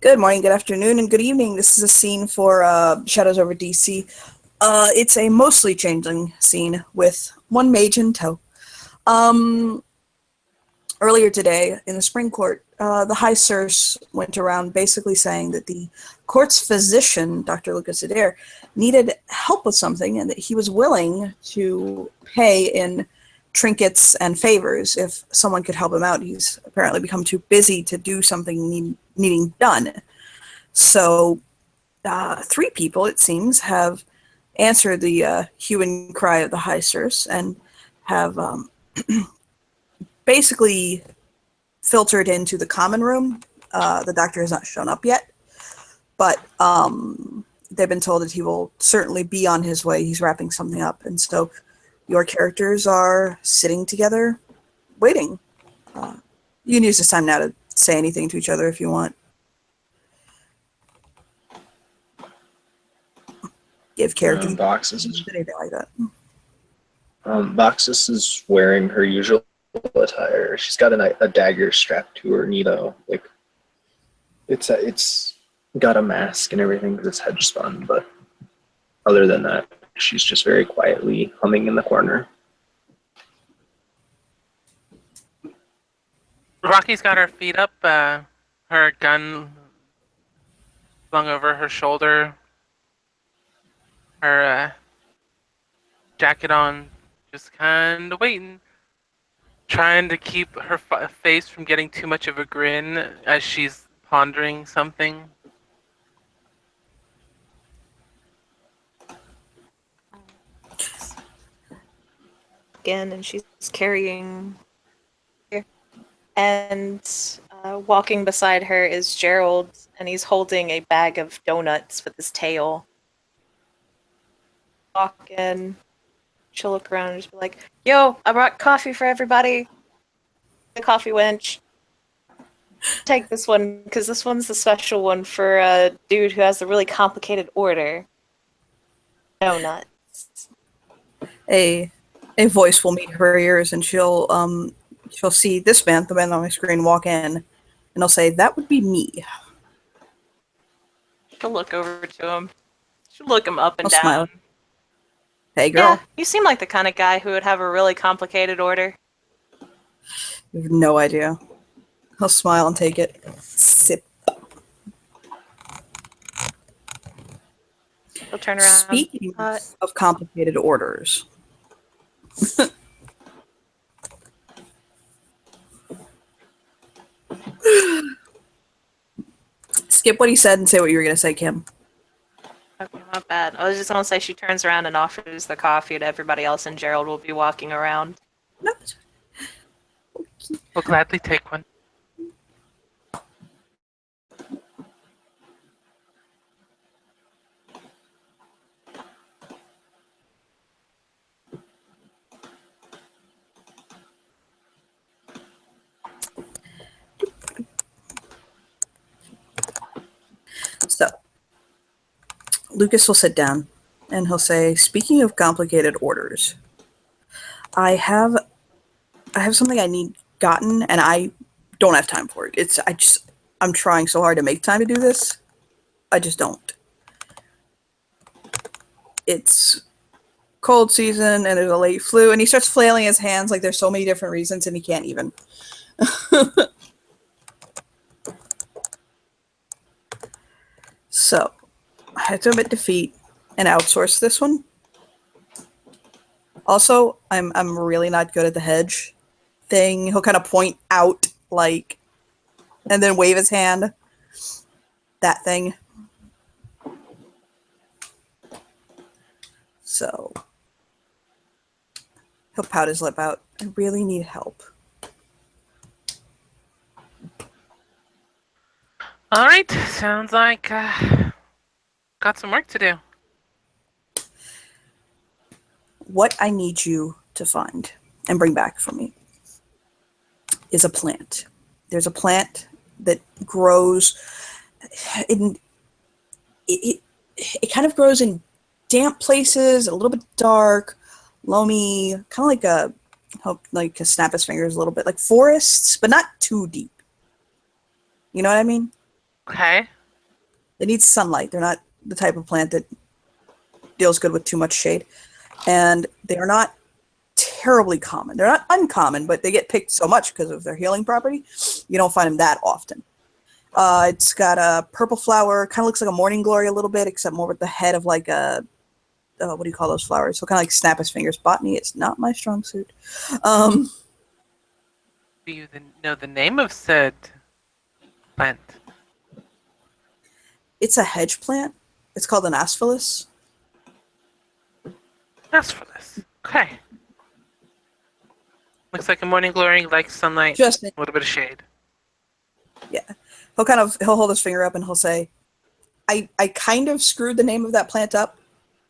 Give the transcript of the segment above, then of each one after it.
Good morning, good afternoon, and good evening. This is a scene for Shadows over DC. It's a mostly changeling scene with one mage in tow. Um, Earlier today, in the Spring Court, the High Circe went around basically saying that the court's physician, Dr. Lucas Adair, needed help with something and that he was willing to pay in trinkets and favors if someone could help him out. He's apparently become too busy to do something needing done. So, three people, it seems, have answered the hue and cry of the High Circe and have basically filtered into the common room. The doctor has not shown up yet, but they've been told that he will certainly be on his way. He's wrapping something up, and so your characters are sitting together, waiting. You can use this time now to say anything to each other if you want. Give characters Boxes is anything like that. Boxes is wearing her usual attire. She's got a dagger strapped to her knee, though. Like it's got a mask and everything because it's hedge spun. But other than that, she's just very quietly humming in the corner. Rocky's got her feet up, her gun slung over her shoulder, her jacket on, just kind of waiting, trying to keep her face from getting too much of a grin as she's pondering something. Again, and she's carrying, and walking beside her is Gerald, and he's holding a bag of donuts with his tail. Walk in, she'll look around and just be like, "Yo, I brought coffee for everybody. The coffee wench. Take this one, because this one's the special one for a dude who has a really complicated order. Donuts." A voice will meet her ears, and she'll see this man, the man on my screen, walk in, and he'll say, "That would be me." She'll look over to him. She'll look him up and I'll down. smile. Hey, girl. Yeah, you seem like the kind of guy who would have a really complicated order. You have no idea. He'll smile and take it. Sip. He'll turn around. Speaking of complicated orders. Skip what he said and say what you were going to say, Kim. Okay, not bad. I was just gonna say she turns around and offers the coffee to everybody else, and Gerald will be walking around. No. We'll gladly take one. So, Lucas will sit down and he'll say, "Speaking of complicated orders, I have something I need gotten, and I don't have time for it. I'm trying so hard to make time to do this. I just don't. It's cold season and there's a late flu," and he starts flailing his hands like there's so many different reasons and he can't even. So, I have to admit defeat and outsource this one. Also, I'm really not good at the hedge thing. He'll kind of point out, like, and then wave his hand. That thing. So, he'll pout his lip out. "I really need help." All right, sounds like got some work to do. What I need you to find and bring back for me is a plant. There's a plant that grows in it kind of grows in damp places, a little bit dark, loamy, kind of like a snap his fingers a little bit, like forests, but not too deep. You know what I mean? Okay. They need sunlight. They're not the type of plant that deals good with too much shade. And they are not terribly common. They're not uncommon, but they get picked so much because of their healing property. You don't find them that often. It's got a purple flower, kind of looks like a morning glory a little bit, except more with the head of like a, what do you call those flowers? So kind of like snap his fingers. Botany is not my strong suit. Do you know the name of said plant? It's a hedge plant. It's called an asphalus. Ask for this. Okay. Looks like a morning glory, like sunlight, Just a little bit of shade. he'll hold his finger up and he'll say, I kind of screwed the name of that plant up.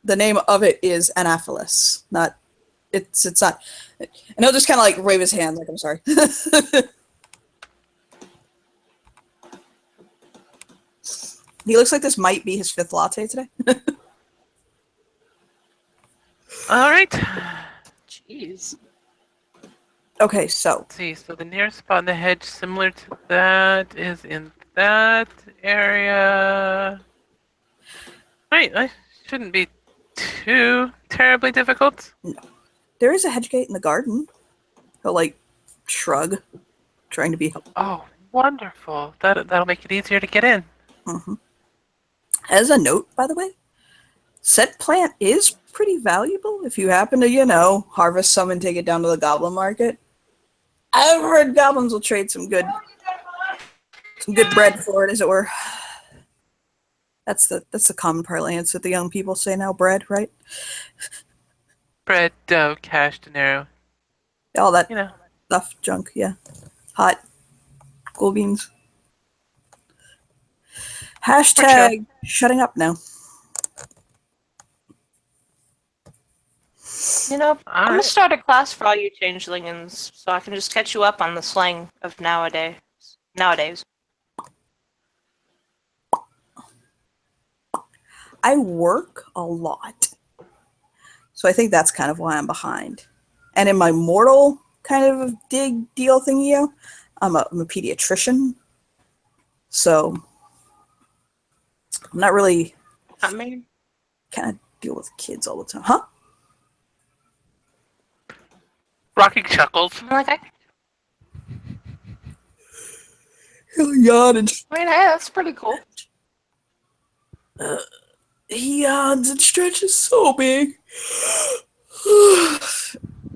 The name of it is Anaphyllus. Not it's not, and he'll just kind of like wave his hand like I'm sorry. He looks like this might be his 5th latte today. All right. Jeez. Okay, so Let's see. So the nearest spot in the hedge similar to that is in that area. Right. That shouldn't be too terribly difficult. there is a hedge gate in the garden. He'll like shrug, trying to be helpful. Oh, wonderful. That'll make it easier to get in. Mhm. As a note, by the way, said plant is pretty valuable if you happen to, harvest some and take it down to the goblin market. I've heard goblins will trade some good bread for it, as it were. That's the common parlance that the young people say now. Bread, right? Bread, dough, cash, dinero. All that You know. stuff, junk. Yeah, hot cool beans. Hashtag shutting up now. You know, I'm All gonna right. start a class for all you changelings, so I can just catch you up on the slang of nowadays. I work a lot, so I think that's kind of why I'm behind. And in my mortal kind of deal thingy, I'm a pediatrician, so I'm not really I mean, kind of deal with kids all the time, huh? Rocking chuckles. I'm like, He'll yawn and hey, that's pretty cool. he yawns and stretches so big.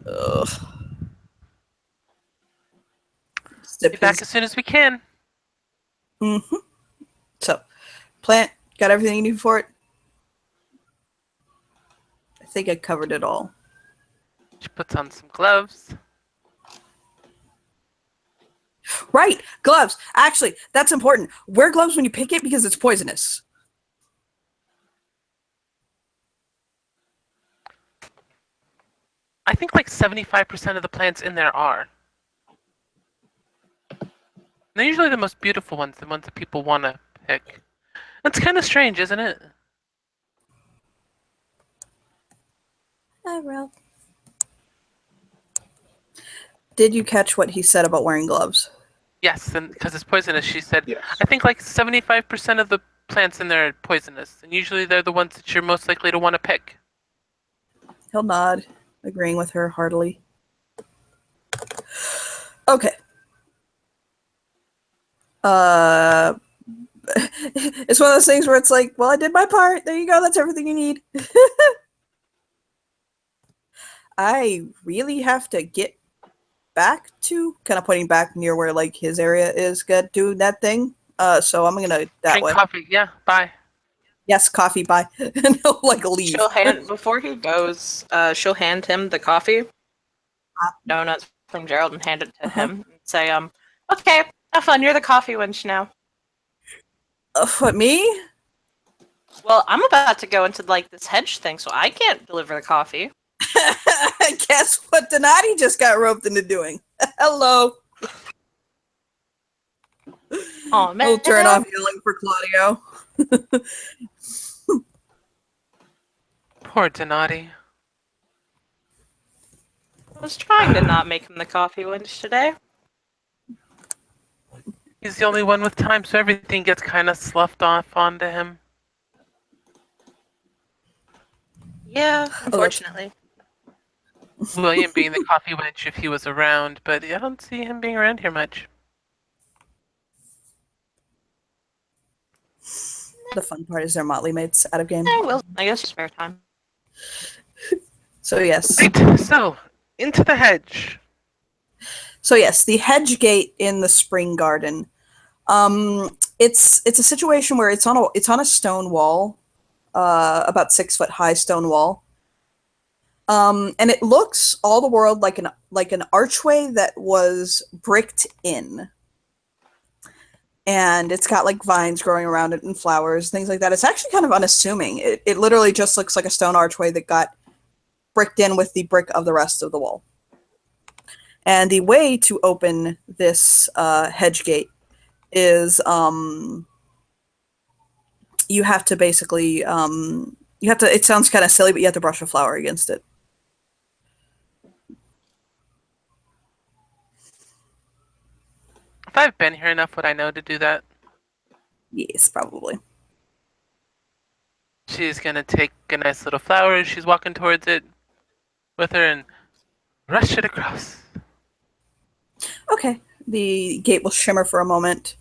Ugh. Be back as soon as we can. Mm-hmm. So, plant, got everything you need for it? I think I covered it all. She puts on some gloves. Right, gloves. Actually, that's important. Wear gloves when you pick it because it's poisonous. I think like 75% of the plants in there are. And they're usually the most beautiful ones, the ones that people want to pick. That's kind of strange, isn't it? Hi, Ralph. Did you catch what he said about wearing gloves? Yes, and because it's poisonous, she said. Yes. I think like 75% of the plants in there are poisonous, and usually they're the ones that you're most likely to want to pick. He'll nod, agreeing with her heartily. Okay. It's one of those things where it's like, well, I did my part. There you go. That's everything you need. I really have to get back to kind of pointing back near where like his area is good doing that thing. So I'm gonna that Drink way. coffee. Yeah, bye. Yes, coffee, bye. And he'll like leave. Before he goes, she'll hand him the coffee, donuts from Gerald, and hand it to him and say, okay, have fun. You're the coffee wench now. What, me? Well, I'm about to go into like this hedge thing, so I can't deliver the coffee. Guess what Donati just got roped into doing? Hello. Oh man, He'll turn off yelling for Claudio. Poor Donati. I was trying to not make him the coffee wench today. He's the only one with time, so everything gets kind of sloughed off onto him. Yeah, unfortunately. William being the coffee wench if he was around, but I don't see him being around here much. The fun part is their motley mates out of game. Well, I guess spare time. So yes. Right, so, into the hedge. So yes, the hedge gate in the spring garden. It's a situation where it's on a stone wall, about 6 foot high stone wall. And it looks all the world like an archway that was bricked in. And it's got like vines growing around it and flowers, things like that. It's actually kind of unassuming. It literally just looks like a stone archway that got bricked in with the brick of the rest of the wall. And the way to open this hedge gate is you have to basically it sounds kind of silly, but you have to brush a flower against it. If I've been here enough, would I know to do that? Yes, probably. She's gonna take a nice little flower as she's walking towards it with her and rush it across. Okay. The gate will shimmer for a moment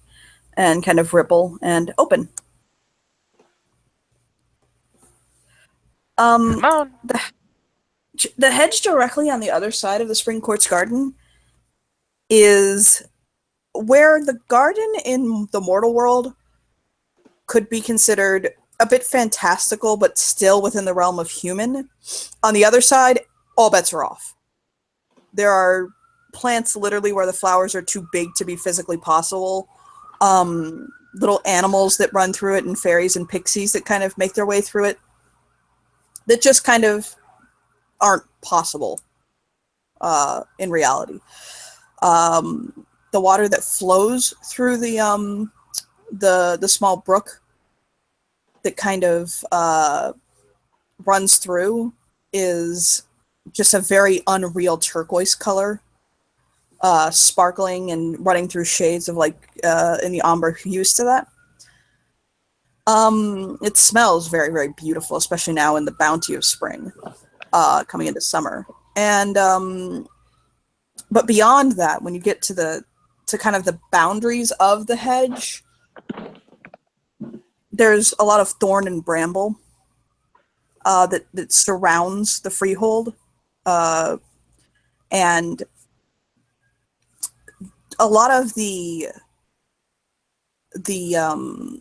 and kind of ripple and open. Come on. The hedge directly on the other side of the Spring Courts garden is where the garden in the mortal world could be considered a bit fantastical, but still within the realm of human. On the other side, all bets are off. There are plants literally where the flowers are too big to be physically possible. Little animals that run through it, and fairies and pixies that kind of make their way through it, that just kind of aren't possible in reality. The water that flows through the small brook that kind of runs through is just a very unreal turquoise color, sparkling and running through shades of like in the ombre hues to that. It smells very, very beautiful, especially now in the bounty of spring, coming into summer. And but beyond that, when you get to kind of the boundaries of the hedge, there's a lot of thorn and bramble that surrounds the freehold, and a lot of the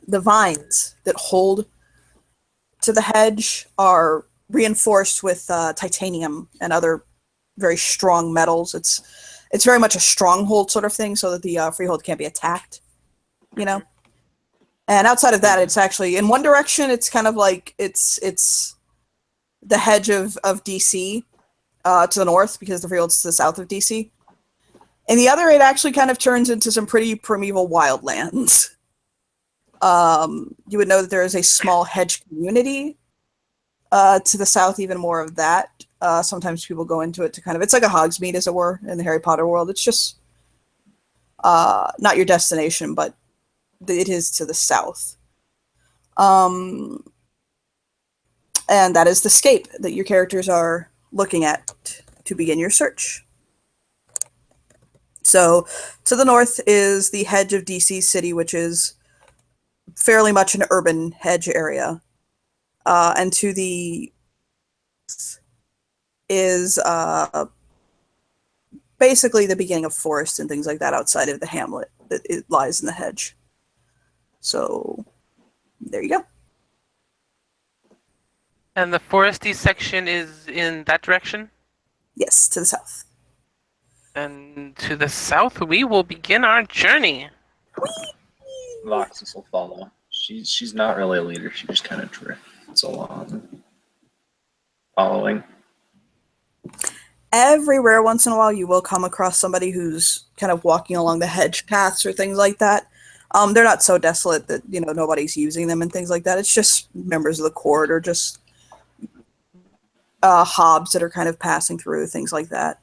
vines that hold to the hedge are reinforced with titanium and other very strong metals. It's very much a stronghold sort of thing, so that the freehold can't be attacked, you know. And outside of that, it's actually in one direction. It's kind of like it's the hedge of DC to the north, because the freehold's to the south of DC. In the other, it actually kind of turns into some pretty primeval wildlands. You would know that there is a small hedge community to the south, even more of that. Sometimes people go into it to kind of, it's like a Hogsmeade, as it were, in the Harry Potter world. It's just not your destination, but it is to the south. And that is the scape that your characters are looking at to begin your search. So to the north is the hedge of DC City, which is fairly much an urban hedge area. And to the is basically the beginning of forest and things like that outside of the hamlet that it lies in the hedge. So there you go. And the foresty section is in that direction? Yes, to the south. And to the south, we will begin our journey. Voxus will follow. She's not really a leader. She just kind of drifts along, following. Every rare once in a while, you will come across somebody who's kind of walking along the hedge paths or things like that. They're not so desolate that, you know, nobody's using them and things like that. It's just members of the court or just hobs that are kind of passing through, things like that.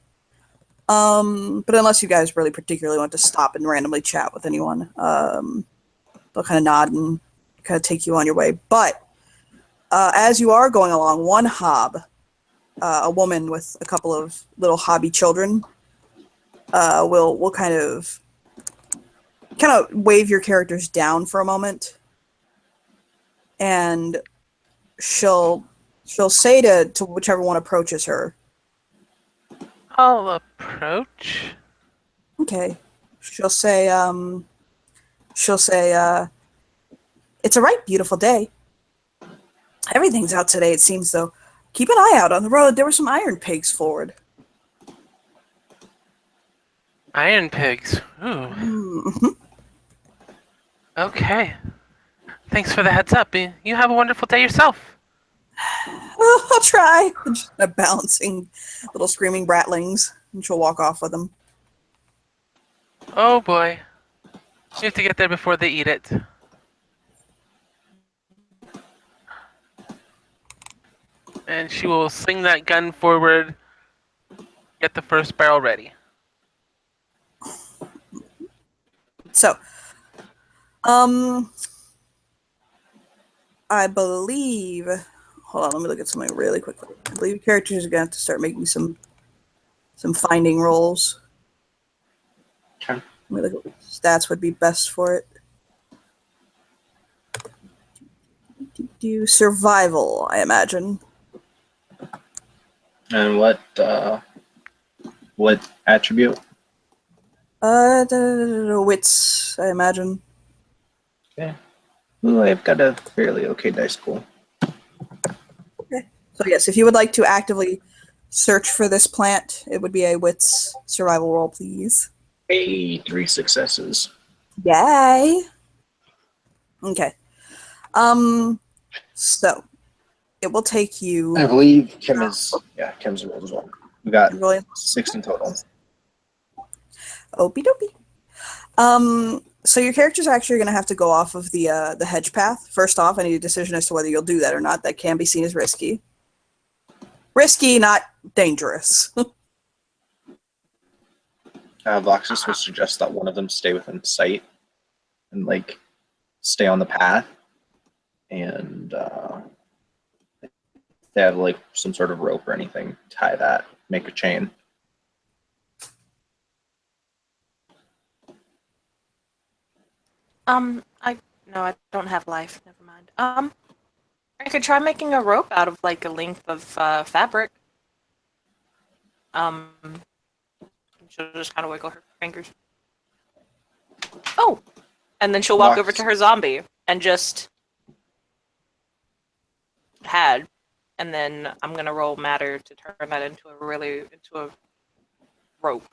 But unless you guys really particularly want to stop and randomly chat with anyone, they'll kind of nod and kind of take you on your way. But as you are going along, one hob, a woman with a couple of little hobby children, will kind of wave your characters down for a moment, and she'll say to whichever one approaches her. I'll approach. Okay. She'll say, it's a right beautiful day. Everything's out today, it seems, though. Keep an eye out on the road. There were some iron pigs forward. Iron pigs. Ooh. Mm-hmm. Okay. Thanks for the heads up. You have a wonderful day yourself. Oh, I'll try. And just bouncing little screaming bratlings, and she'll walk off with them. Oh boy. You have to get there before they eat it. And she will sling that gun forward, get the first barrel ready. So, I believe. Hold on, let me look at something really quickly. I believe characters are gonna have to start making some finding rolls. Okay. Let me look at what stats would be best for it. Do survival, I imagine. And what attribute? Wits, I imagine. Okay. Ooh, I've got a fairly okay dice pool. So yes, if you would like to actively search for this plant, it would be a wits survival roll, please. Hey, 3 successes. Yay! Okay. So it will take you. I believe Kim's rolled as well. We got Really? 6 in total. Opie dokie. So your characters are actually going to have to go off of the hedge path. First off, I need a decision as to whether you'll do that or not. That can be seen as risky. Risky, not dangerous. Voxus would suggest that one of them stay within sight and like stay on the path, and they have like some sort of rope or anything, tie that, make a chain. I don't have life. Never mind. I could try making a rope out of like a length of fabric. She'll just kind of wiggle her fingers. Oh, and then she'll walk over to her zombie and just had, and then I'm gonna roll matter to turn that into a rope.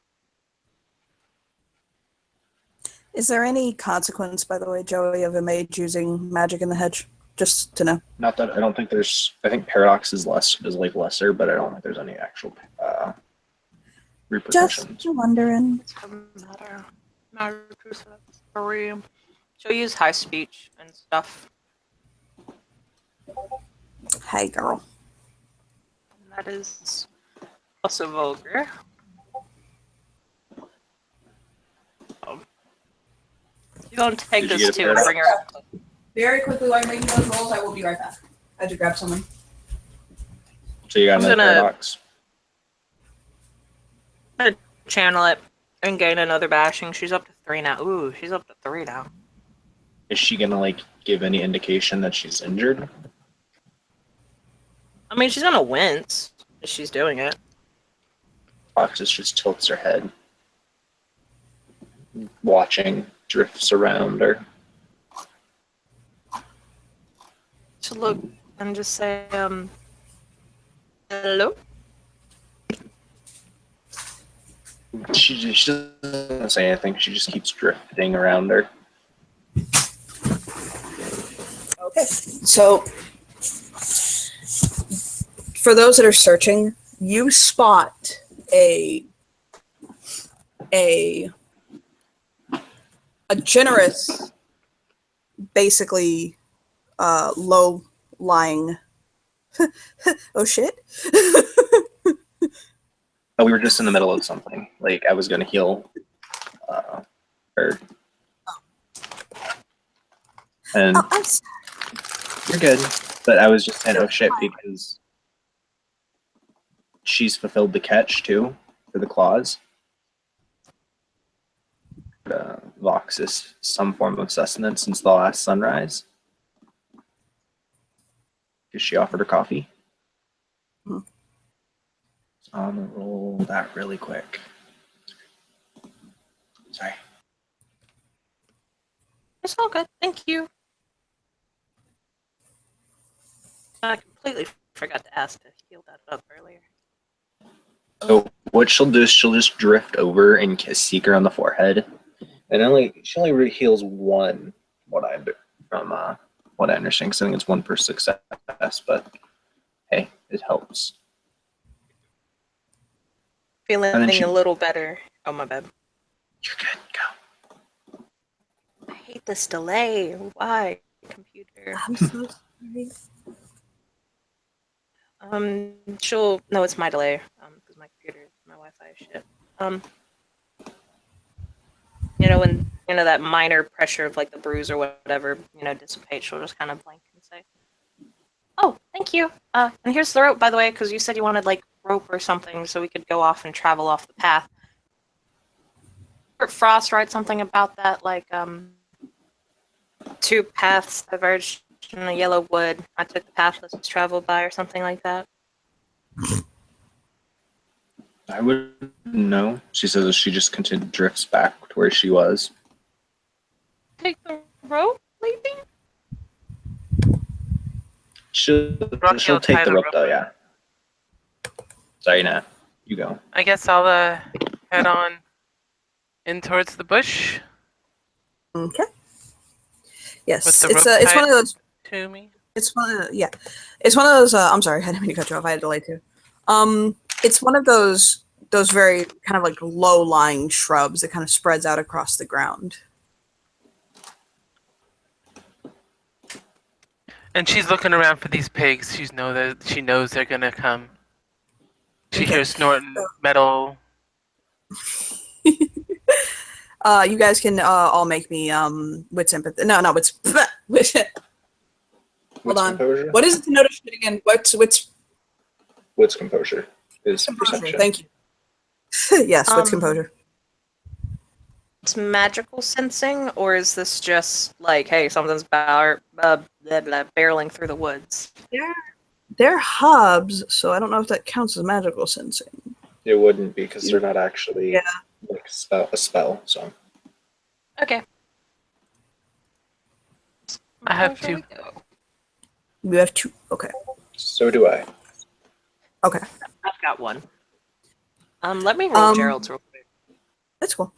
Is there any consequence, by the way, Joey, of a mage using magic in the hedge? Just to know. Not that I don't think there's. I think paradox is lesser, but I don't think there's any actual repercussions. Just wondering. It's from matter to story. She'll use high speech and stuff. Hey, girl. And that is also vulgar. You're gonna take Did you this get a too and paradox? bring her up. Very quickly, while you're making those rolls, I will be right back. I had to grab someone. So you got I'm another gonna- paradox. Channel it and gain another bashing. She's up to 3 now. Ooh, she's up to 3 now. Is she gonna like give any indication that she's injured? I mean, she's gonna wince if she's doing it. Voxus just tilts her head, watching, drifts around her. She'll look and just say, hello? She doesn't say anything. She just keeps drifting around her. Okay, so for those that are searching, you spot a generous, basically low-lying. Oh shit! Oh, we were just in the middle of something. Like I was gonna heal her. And Oh, I'm sorry. you're good. But I was just saying, oh shit, because she's fulfilled the catch too for the claws. Vox is some form of sustenance since the last sunrise. Because she offered her coffee. Hmm. So I'm gonna roll that really quick. Sorry. It's all good. Thank you. I completely forgot to ask to heal that up earlier. So what she'll do is she'll just drift over and kiss Seeker on the forehead, and she only heals one. What I understand, because I think it's one per success. But hey, it helps. Feeling And then she- a little better. Oh, my bad. You're good. Go. I hate this delay. Why, computer? I'm so sorry. No, it's my delay. Because my computer, my Wi-Fi is shit. When that minor pressure of like the bruise or whatever, dissipates, she'll just kind of blink and say, "Oh, thank you. And here's the rope, by the way, because you said you wanted like rope or something, so we could go off and travel off the path." Frost write something about that, like two paths diverged in a yellow wood. I took the path less traveled by, or something like that. I wouldn't know. She says she just drifts back to where she was. Take the rope, maybe? She'll Rocky take the will rope tie though, yeah. Sorry, Nat. You go. I guess I'll head on in towards the bush Okay. Yes, with the it's rope it's one tied of those. to me. It's one of yeah, it's one of those. I'm sorry, I didn't mean to cut you off. I had a delay too. It's one of those very kind of like low lying shrubs that kind of spreads out across the ground. And she's looking around for these pigs. She knows they're gonna come. She Okay. hears snorting metal. You guys can all make me wits empathy. No, no, wits. Hold What's on. composure? What is it to notice it again? What's What's composure? Is composure? perception. Thank you. Yes, what's Um, composure? It's magical sensing, or is this just like, hey, something's barreling through the woods? They're hubs, so I don't know if that counts as magical sensing. It wouldn't be because they're not actually Yeah. like a spell. So Okay. I have Shall we two. go? You have two. Okay. so do I. Okay. I've got one. Let me roll Gerald's real quick. That's cool.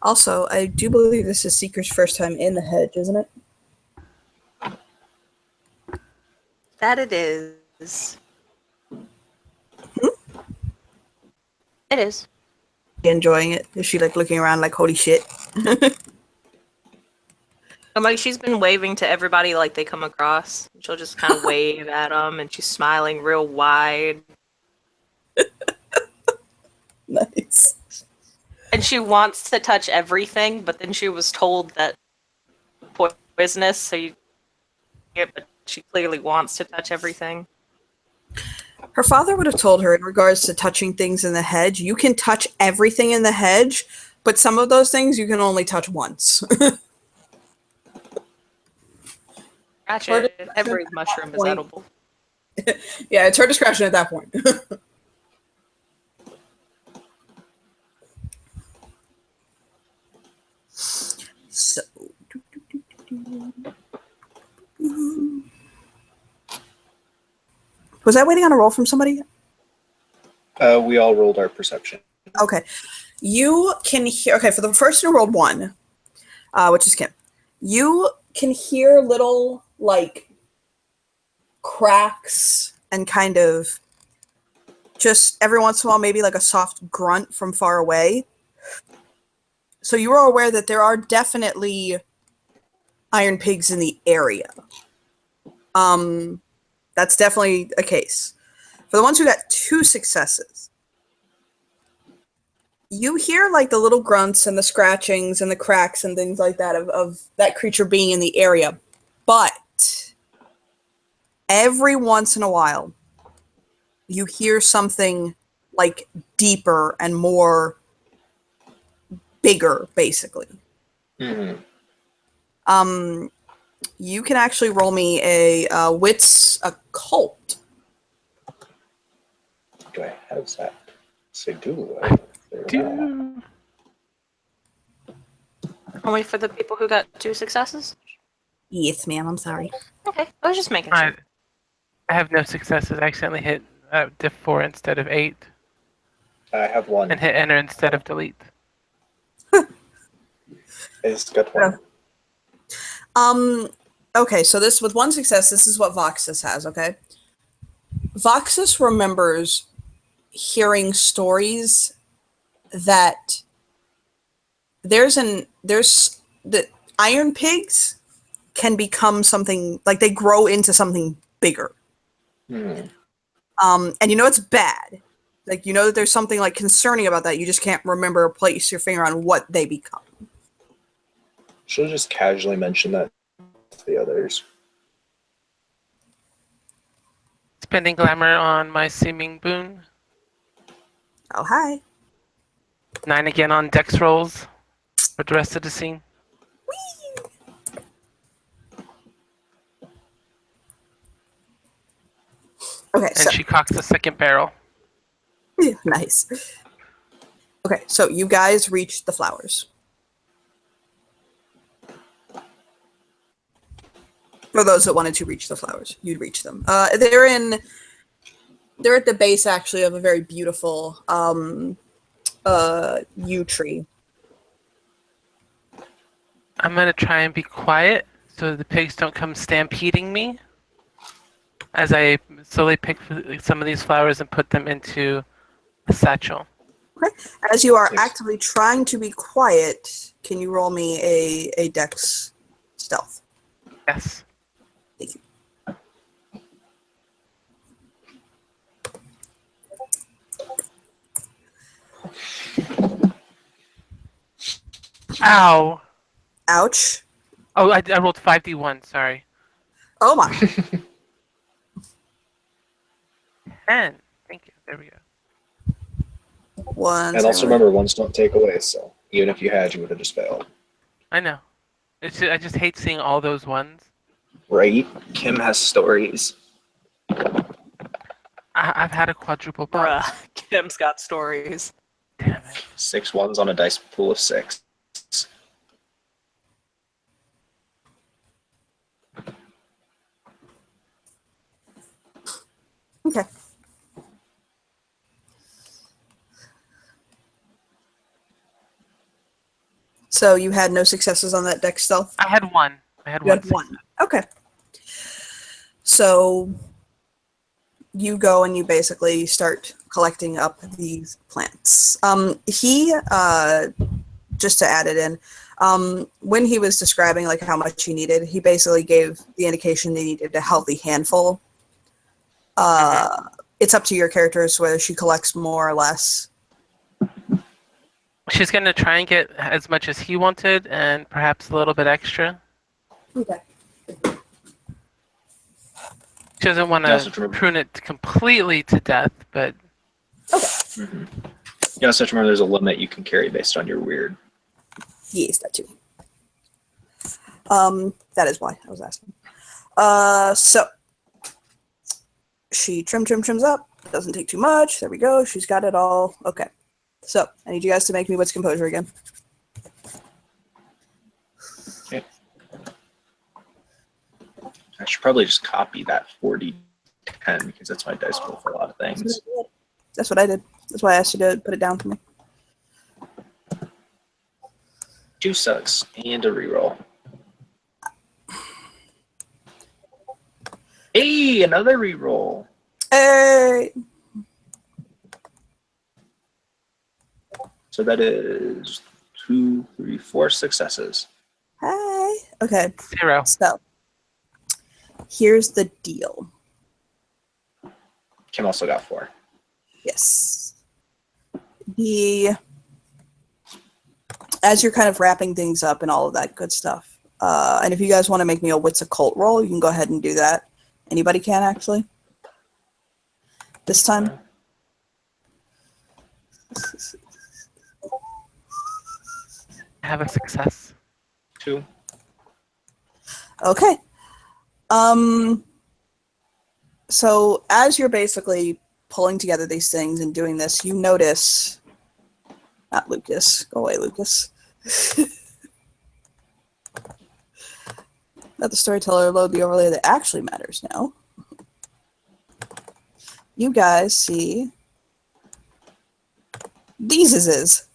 Also, I do believe this is Seeker's first time in the hedge, isn't it? That it is. It is. Enjoying it? Is she like looking around like, holy shit? I'm like, she's been waving to everybody like they come across. She'll just kind of wave at them, and she's smiling real wide. Nice. And she wants to touch everything, but then she was told that poisonous, so but she clearly wants to touch everything. Her father would have told her in regards to touching things in the hedge, you can touch everything in the hedge, but some of those things you can only touch once. Gotcha. Every mushroom is edible. Yeah, it's her discretion at that point. So, Was I waiting on a roll from somebody? We all rolled our perception. Okay. You can hear, okay, for the first who rolled 1, which is Kim, you can hear little, like, cracks and kind of just every once in a while, maybe like a soft grunt from far away. So you are aware that there are definitely iron pigs in the area. That's definitely a case. For the ones who got 2 successes, you hear like the little grunts and the scratchings and the cracks and things like that of that creature being in the area. But every once in a while, you hear something like deeper and more bigger, basically. Mm-hmm. You can actually roll me a wits occult. Do I have that? Say do. I Do. Only for the people who got 2 successes? Yes, ma'am. I'm sorry. Okay, I was just making sure. I have no successes. I accidentally hit diff 4 instead of 8 I have one. and hit enter instead of delete. It's got one. Okay, so this with 1 success, this is what Voxus has, okay? Voxus remembers hearing stories that there's the iron pigs can become something like they grow into something bigger. Hmm. And you know it's bad. Like you know that there's something like concerning about that. You just can't remember or place your finger on what they become. She'll just casually mention that to the others. Spending glamour on my seeming boon. Oh, hi. 9 again on dex rolls for the rest of the scene. Okay, And so she cocks a second barrel. nice. Okay, so you guys reached the flowers. For those that wanted to reach the flowers, you'd reach them. They're at the base actually of a very beautiful yew tree. I'm gonna try and be quiet so the pigs don't come stampeding me as I slowly pick some of these flowers and put them into a satchel. Okay. As you are Yes. actively trying to be quiet, can you roll me a dex stealth? Yes. Thank you. Ow! Ouch. Oh, I rolled 5d1, sorry. Oh my. 10. Thank you. There we go. One. And also second. remember, ones don't take away, so even if you had, you would have just failed. I know. I just hate seeing all those ones. Right? Kim has stories. I've had a quadruple bump. Bruh, Kim's got stories. Damn it. 6 ones on a dice pool of 6. Okay. So you had no successes on that dex stealth? I had one. I had You had one. one. Okay. So you go and you basically start collecting up these plants. He just to add it in, when he was describing like how much he needed, he basically gave the indication they needed a healthy handful. It's up to your characters whether she collects more or less. She's going to try and get as much as he wanted and perhaps a little bit extra. Okay. She doesn't want Yeah, so to remember- prune it completely to death, but Mm-hmm. You also have to remember there's a limit you can carry based on your weird. Yes, that too. That is why I was asking. So she trims up. Doesn't take too much. There we go. She's got it all. Okay. So I need you guys to make me what's composure again. I should probably just copy that 40 10 because that's my dice pool for a lot of things. That's what I did. That's why I asked you to put it down for me. 2 sucks and a reroll. Hey, another reroll. Hey! So that is 2, 3, 4 successes. Hi. Okay, 0. so here's the deal. Kim also got 4. Yes. As you're kind of wrapping things up and all of that good stuff, and if you guys want to make me a wits occult roll, you can go ahead and do that. Anybody can, actually. This time. Have a success. 2. Okay. So as you're basically pulling together these things and doing this, you notice, not Lucas, go away, Lucas. Let the storyteller load the overlay that actually matters now. You guys see these is.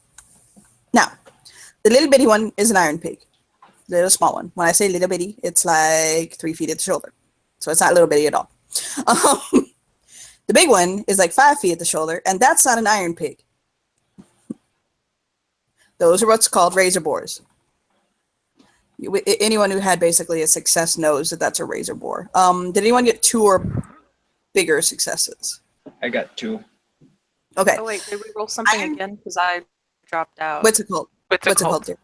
Now, the little bitty one is an iron pig. The little small one. When I say little bitty, it's like 3 feet at the shoulder. So it's not little bitty at all. The big one is like 5 feet at the shoulder, and that's not an iron pig. Those are what's called razor boars. Anyone who had basically a success knows that that's a razor boar. Did anyone get 2 or bigger successes? I got 2. Okay. Oh wait, did we roll something again? Because I dropped out. What's it called? What's What's it it called? called?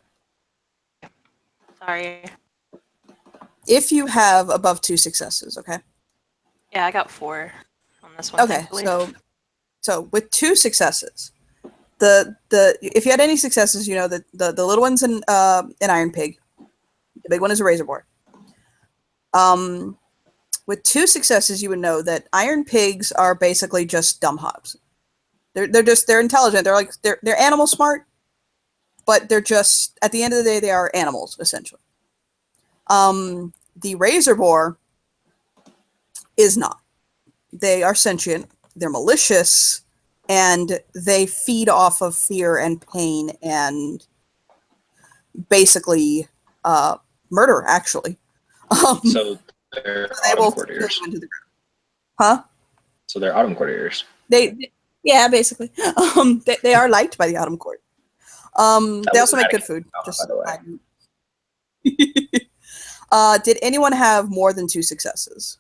Dear? Sorry. If you have above 2 successes, okay? Yeah, I got 4 on this one. Okay, thankfully. so with 2 successes, the if you had any successes, you know that the little one's an iron pig, the big one is a razor boar. With 2 successes, you would know that iron pigs are basically just dumb hops. They're intelligent. They're animal smart, but they're just, at the end of the day, they are animals essentially. The razor boar is not. They are sentient. They're malicious, and they feed off of fear and pain and basically murder. Actually, So they're they will autumn kill courtiers. you into the ground. Huh? So they're autumn courtiers. Yeah, basically. They are liked by the Autumn Court. They also make good food. by Just the way. did anyone have more than 2 successes?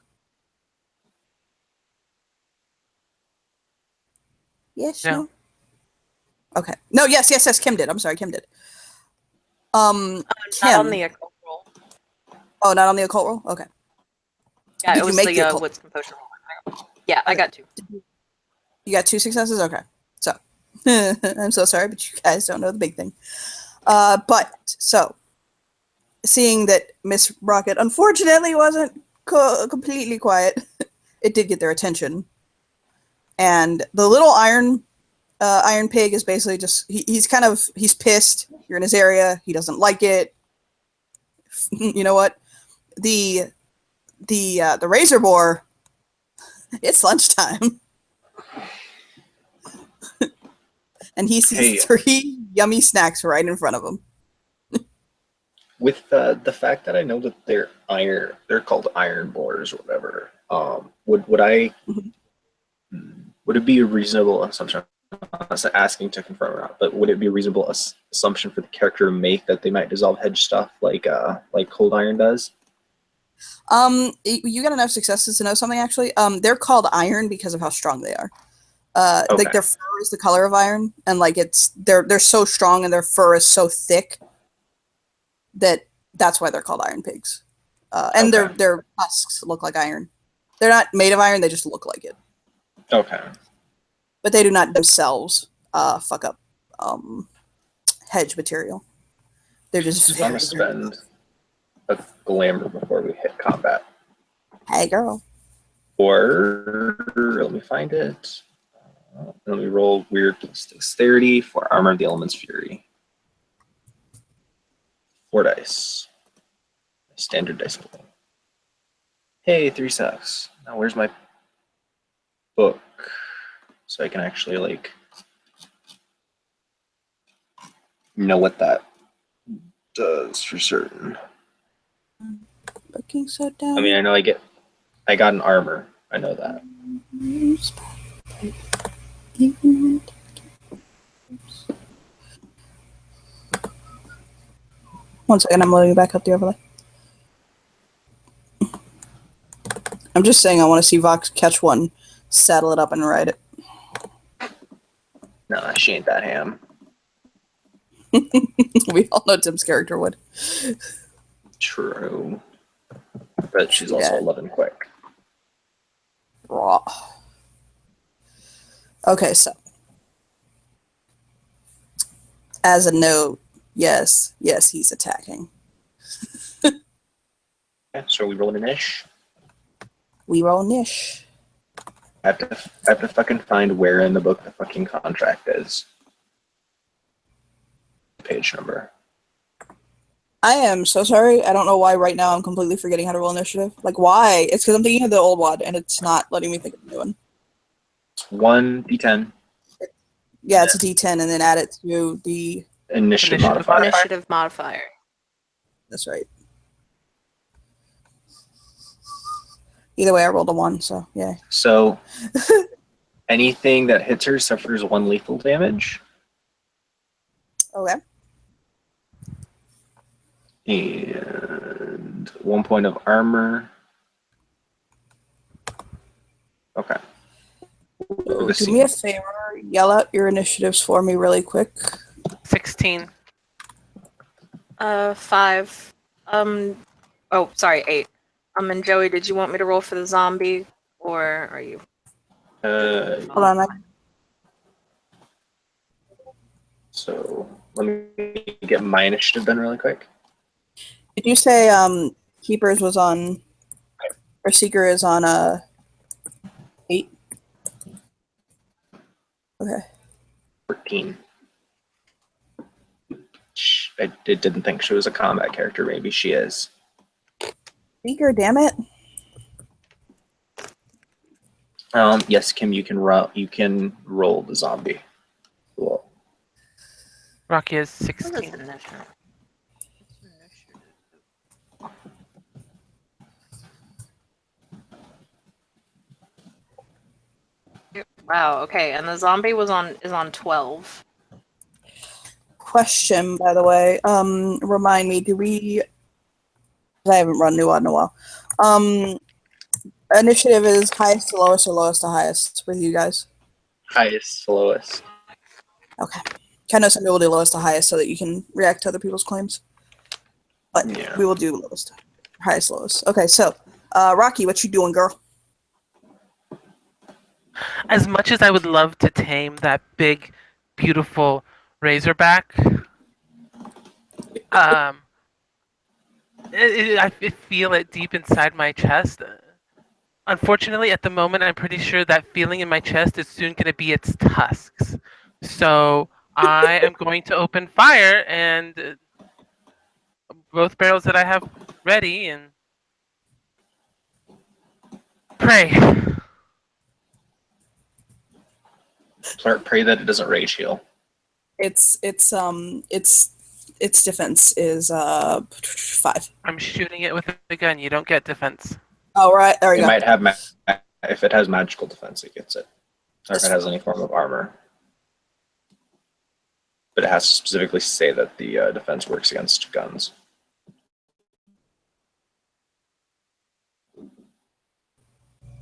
Yes. No. No. Okay. No. Yes. Kim did. I'm sorry. Kim did. Not Kim. on the occult roll. Oh, not on the occult roll. Okay. Yeah, Did it you was make the the occult? wits composure roll. Yeah, I Okay. got 2. You got 2 successes. Okay. So I'm so sorry, but you guys don't know the big thing. But so seeing that Miss Rocket unfortunately wasn't completely quiet, it did get their attention. And the little iron pig is basically just he's pissed. You're in his area. He doesn't like it. You know what? The razor boar. It's lunchtime, and he sees 3 yummy snacks right in front of him. With the fact that I know that they're called iron boars or whatever. Would it be a reasonable assumption? I'm not asking to confirm or not, but would it be a reasonable assumption for the character to make that they might dissolve hedge stuff like cold iron does? You got enough successes to know something actually. They're called iron because of how strong they are. Okay. Like their fur is the color of iron, and like they're so strong and their fur is so thick that's why they're called iron pigs. And Okay. their tusks look like iron. They're not made of iron; they just look like it. Okay. But they do not themselves fuck up hedge material. They're just So I'm very, gonna very spend a glamour before we hit combat. Hey, girl. Or let me find it. Let me roll weird plus dexterity for Armor of the Elements Fury. 4 dice. Standard dice pool. Hey, 3 sucks. Now where's my book so I can actually like know what that does for certain. Looking so down. I mean, I know I got an armor. I know that. One second, I'm loading back up the overlay. I'm just saying I want to see Vox catch one, saddle it up, and ride it. No, she ain't that ham. We all know Tim's character would. True. But she's also Yeah. 11 quick. Raw. Okay, so. As a note, yes, he's attacking. Okay, so we rolling an ish. We roll Nish. I have to fucking find where in the book the fucking contract is. Page number. I am so sorry. I don't know why right now I'm completely forgetting how to roll initiative. Like, why? It's because I'm thinking of the old one, and it's not letting me think of the new one. 1d10 Yeah, it's a D10, and then add it to the... initiative Initiative modifier. modifier. Initiative modifier. That's right. Either way, I rolled a 1, so yeah. So anything that hits her suffers 1 lethal damage. Okay. And 1 point of armor. Okay. The Do me a favor, yell out your initiatives for me really quick. 16. 5. Oh, sorry, 8. And Joey, did you want me to roll for the zombie, or are you? Hold on, So let me get my initiative done really quick. did you say Keepers was on, or Seeker is on 8? Okay. 14. I didn't think she was a combat character. Maybe she is. Seeker, damn it. Yes, Kim, you can roll the zombie. Cool. Rocky is What is 16. initiative? Wow. Okay, and the zombie is on 12. Question, by the way. Remind me, I haven't run New Odd in a while. Initiative is highest to lowest or lowest to highest with you guys? Highest, lowest. Okay. I know some people do lowest to highest so that you can react to other people's claims. But Yeah. we will do lowest. Highest, lowest. Okay, so, Rocky, what you doing, girl? As much as I would love to tame that big, beautiful razorback, I feel it deep inside my chest. Unfortunately, at the moment, I'm pretty sure that feeling in my chest is soon going to be its tusks. So I am going to open fire and both barrels that I have ready and pray. Pray that it doesn't rage heal. Its defense is 5. I'm shooting it with a gun. You don't get defense. Oh, right. There we It go. might have if it has magical defense, it gets it, or if it has any form of armor. But it has to specifically say that the defense works against guns.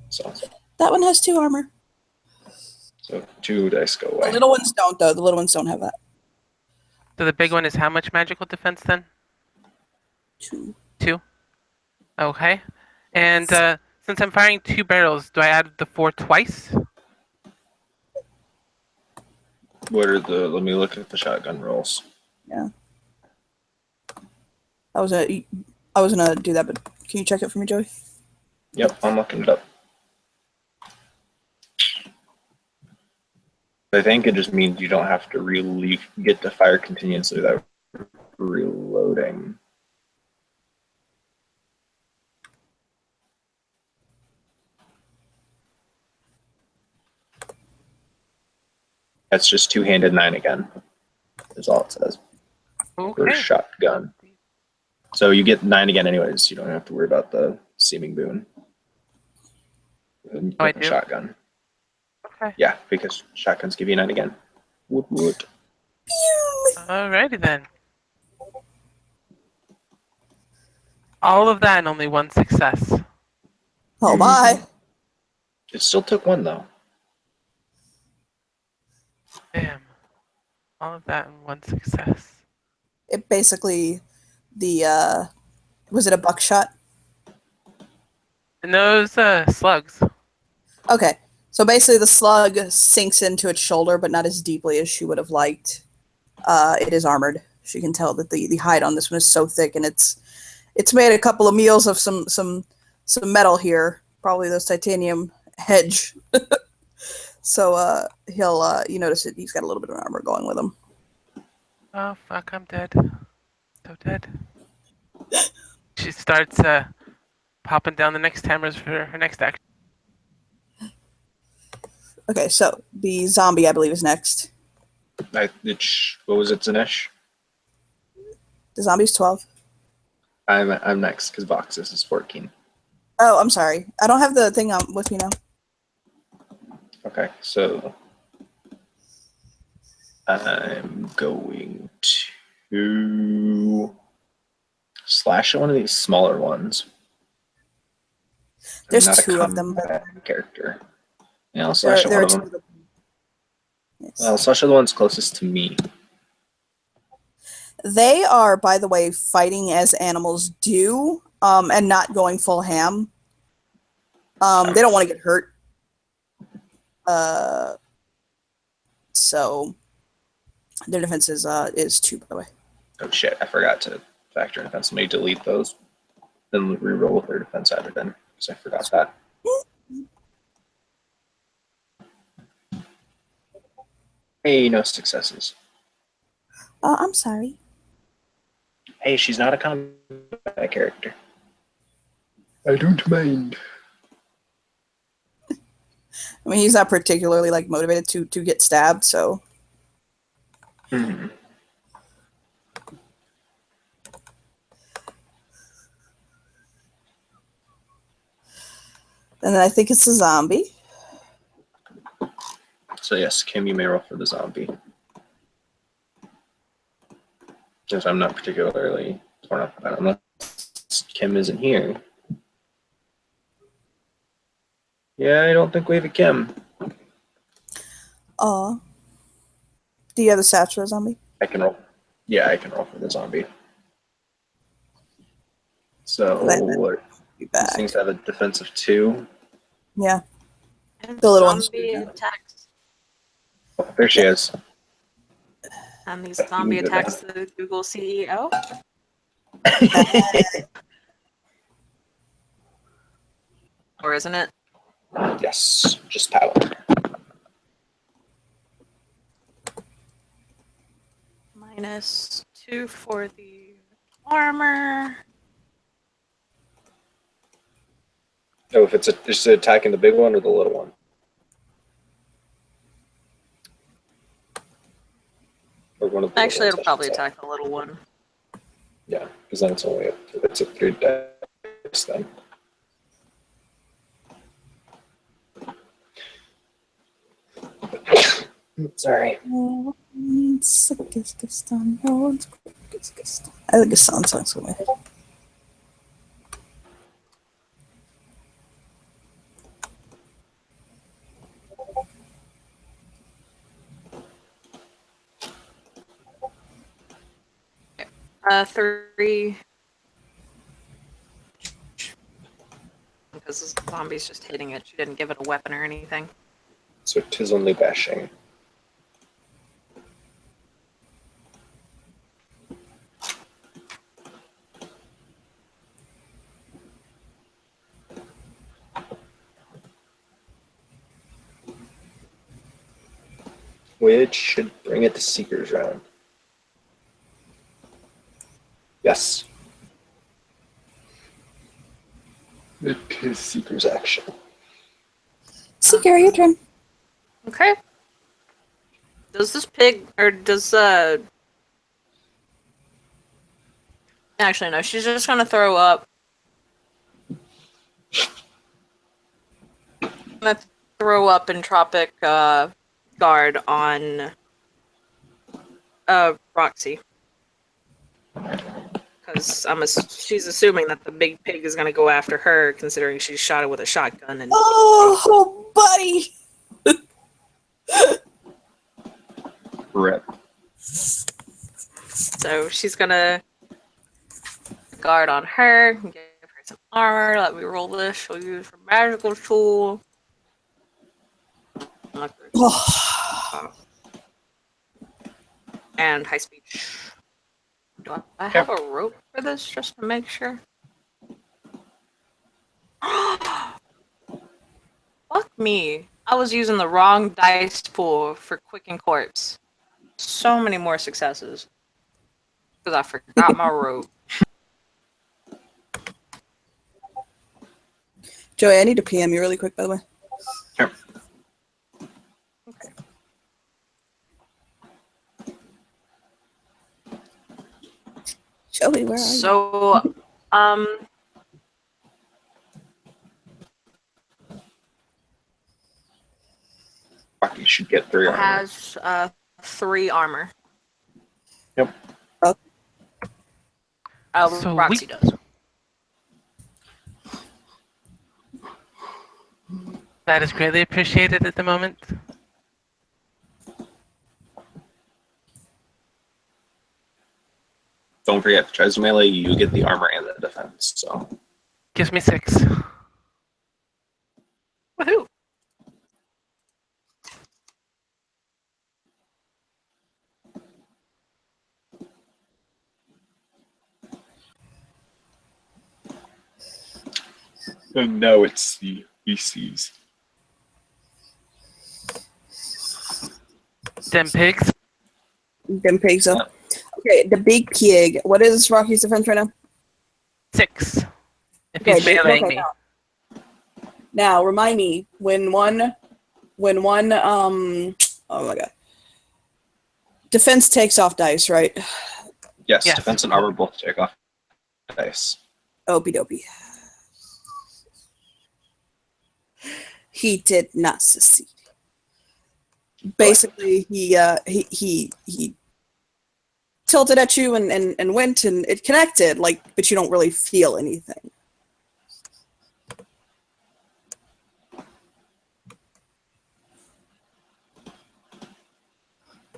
So That one has 2 armor. 2 dice go The away. little ones don't, though. The little ones don't have that. So the big one is how much magical defense then? 2. 2? Okay. And since I'm firing 2 barrels, do I add the 4 twice? What are let me look at the shotgun rolls. Yeah. I was gonna do that, but can you check it for me, Joey? Yep, I'm looking it up. I think it just means you don't have to get to fire continuously without reloading. That's just two-handed 9 again. Is all it says. For Okay. shotgun. So you get 9 again anyways. You don't have to worry about the seeming boon. I With the do? shotgun. Okay. Yeah, because shotguns give you 9 again. Woot woot. Alrighty then. All of that and only one success. Oh my. It still took 1 though. Damn. All of that and one success. It basically, was it a buckshot? And those slugs. Okay. So basically the slug sinks into its shoulder, but not as deeply as she would have liked. It is armored. She can tell that the hide on this one is so thick, and it's made a couple of meals of some metal here, probably those titanium hedge. So he'll you notice it. He's got a little bit of armor going with him. Oh fuck, I'm dead. So dead. She starts popping down the next hammers for her next action. Okay, so the zombie, I believe, is next. What was it, Zanesh? The zombie's 12. I'm next because Voxus is 14. Oh, I'm sorry. I don't have the thing on with me now. Okay, so I'm going to slash at one of these smaller ones. There's I'm not a 2 of them. combat character. Yeah, I'll slash at There one are of 2 of them. them. Yes. I'll slash at the ones closest to me. They are, by the way, fighting as animals do, and not going full ham. They don't want to get hurt. So their defense is 2, by the way. Oh shit, I forgot to factor in defense. Let me delete those. Then reroll with their defense added in, because I forgot that. Hey, no successes. I'm sorry. Hey, she's not a combat character. I don't mind. I mean, he's not particularly like motivated to get stabbed, so Hmm. and then I think it's a zombie. So yes, Kim, you may roll for the zombie. Because I'm not particularly torn up about it, unless Kim isn't here. Yeah, I don't think we have a Kim. Do you have the stats for a zombie? I can roll. Yeah, I can roll for the zombie. So Let what? Be These back. things have a defense of 2. Yeah. And The little ones. zombie attacks. Oh, there she is. And these zombie attacks the Google CEO. Or isn't it? Yes, just power. -2 for the armor. Oh, if it's attacking the big one or the little one? Or one of the Actually, little it'll probably ones, I should say. attack the little one. Yeah, because then it's a 3 dice then. Sorry. I think Gaston sounds good. Three. Because the zombie's just hitting it. She didn't give it a weapon or anything. So 'tis only bashing. Which should bring it to Seeker's round. Yes. It is Seeker's action. Seeker, your turn. Okay. Does this pig or does actually no, she's just gonna throw up. Gonna throw up Entropic guard on Roxy. Because she's assuming that the big pig is gonna go after her, considering she shot it with a shotgun. And Oh, buddy. Rip. so she's gonna guard on her, give her some armor. Let me roll this. She'll use her magical tool. Oh, And high speech. Do I have a rope for this just to make sure? Fuck me. I was using the wrong dice pool for Quicken Corpse. So many more successes. Because I forgot my rope. Joey, I need to PM you really quick, by the way. Sure. Okay. Joey, where are you? So, Rocky should get 3 armor. has 3 armor. Yep. So Roxy does. That is greatly appreciated at the moment. Don't forget, if it tries to melee, you get the armor and the defense. So Gives me 6. Woohoo! no, it's the ECs. Them pigs. Them pigs up. Okay, the big pig. What is Rocky's defense right now? 6. If Okay, he's meleeing okay, me. Now, remind me when one, oh my god, defense takes off dice, right? Yes, Yes. defense and armor both take off dice. Opie dopey. He did not succeed. Basically, he tilted at you and went and it connected, like, but you don't really feel anything.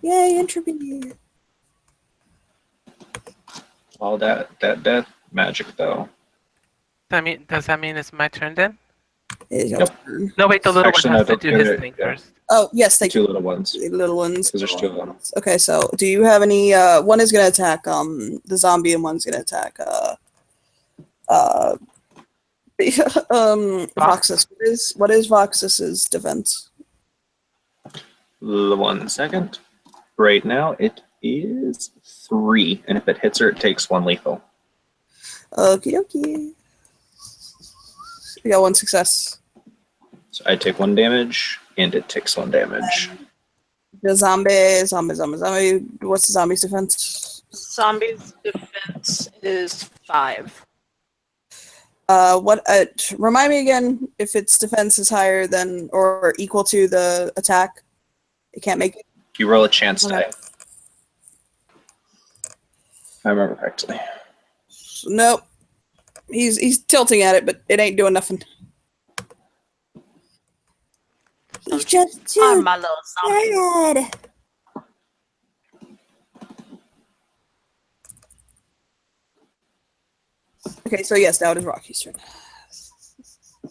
Yay, entropy. All that death magic though. Does that mean it's my turn then? It is your Yep. turn. No, wait, the little Actually, one has no, to do don't his do it, thing yeah. first. Oh, yes, thank 2 you. little ones. The little ones. 'Cause there's 2 of them. Okay, so do you have any one is gonna attack the zombie and one's gonna attack Voxus. What is Voxus's defense? 1 second. Right now it is 3, and if it hits her, it takes 1 lethal. Okie dokie. We got 1 success. So I take 1 damage, and it takes 1 damage. The zombie. What's the zombie's defense? Zombie's defense is 5. What? Remind me again if its defense is higher than or equal to the attack. It can't make it. You roll a chance Okay. die. I remember correctly. Nope. He's tilting at it, but it ain't doing nothing. He's just I'm too my little zombie. tired. Okay, so yes, now it is Rocky's turn.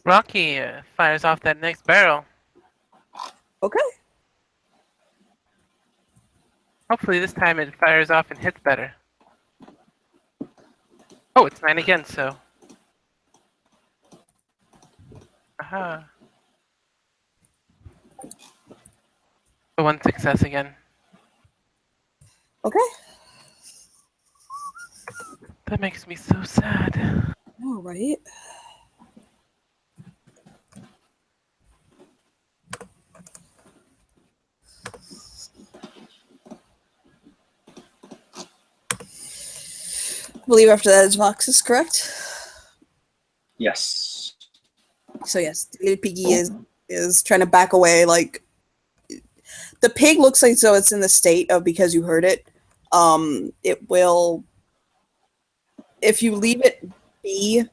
Rocky fires off that next barrel. Okay. Hopefully this time it fires off and hits better. Oh, it's 9 again, so. Aha. So 1 success again. Okay. That makes me so sad. All right. believe after that is Voxus, correct? Yes. So yes, little piggy is trying to back away. Like the pig looks like so it's in the state of because you heard it. It will if you leave it be,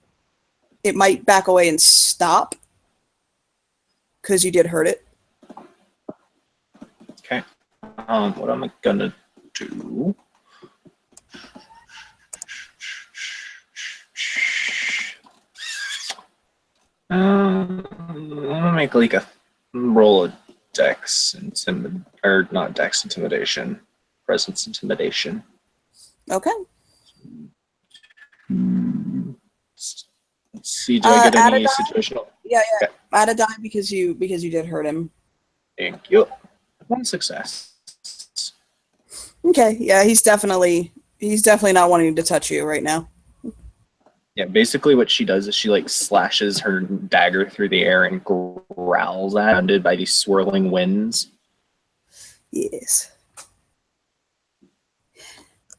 it might back away and stop because you did hurt it. Okay. What am I gonna do? I'm gonna make like a roll of dex or not dex intimidation, presence intimidation. Okay. Let's see, do I get add a any die? situational? Yeah. Okay. Add a die because you did hurt him. Thank you. One success. Okay. Yeah, he's definitely not wanting to touch you right now. Yeah, basically what she does is she like slashes her dagger through the air and growls at, surrounded by these swirling winds. Yes.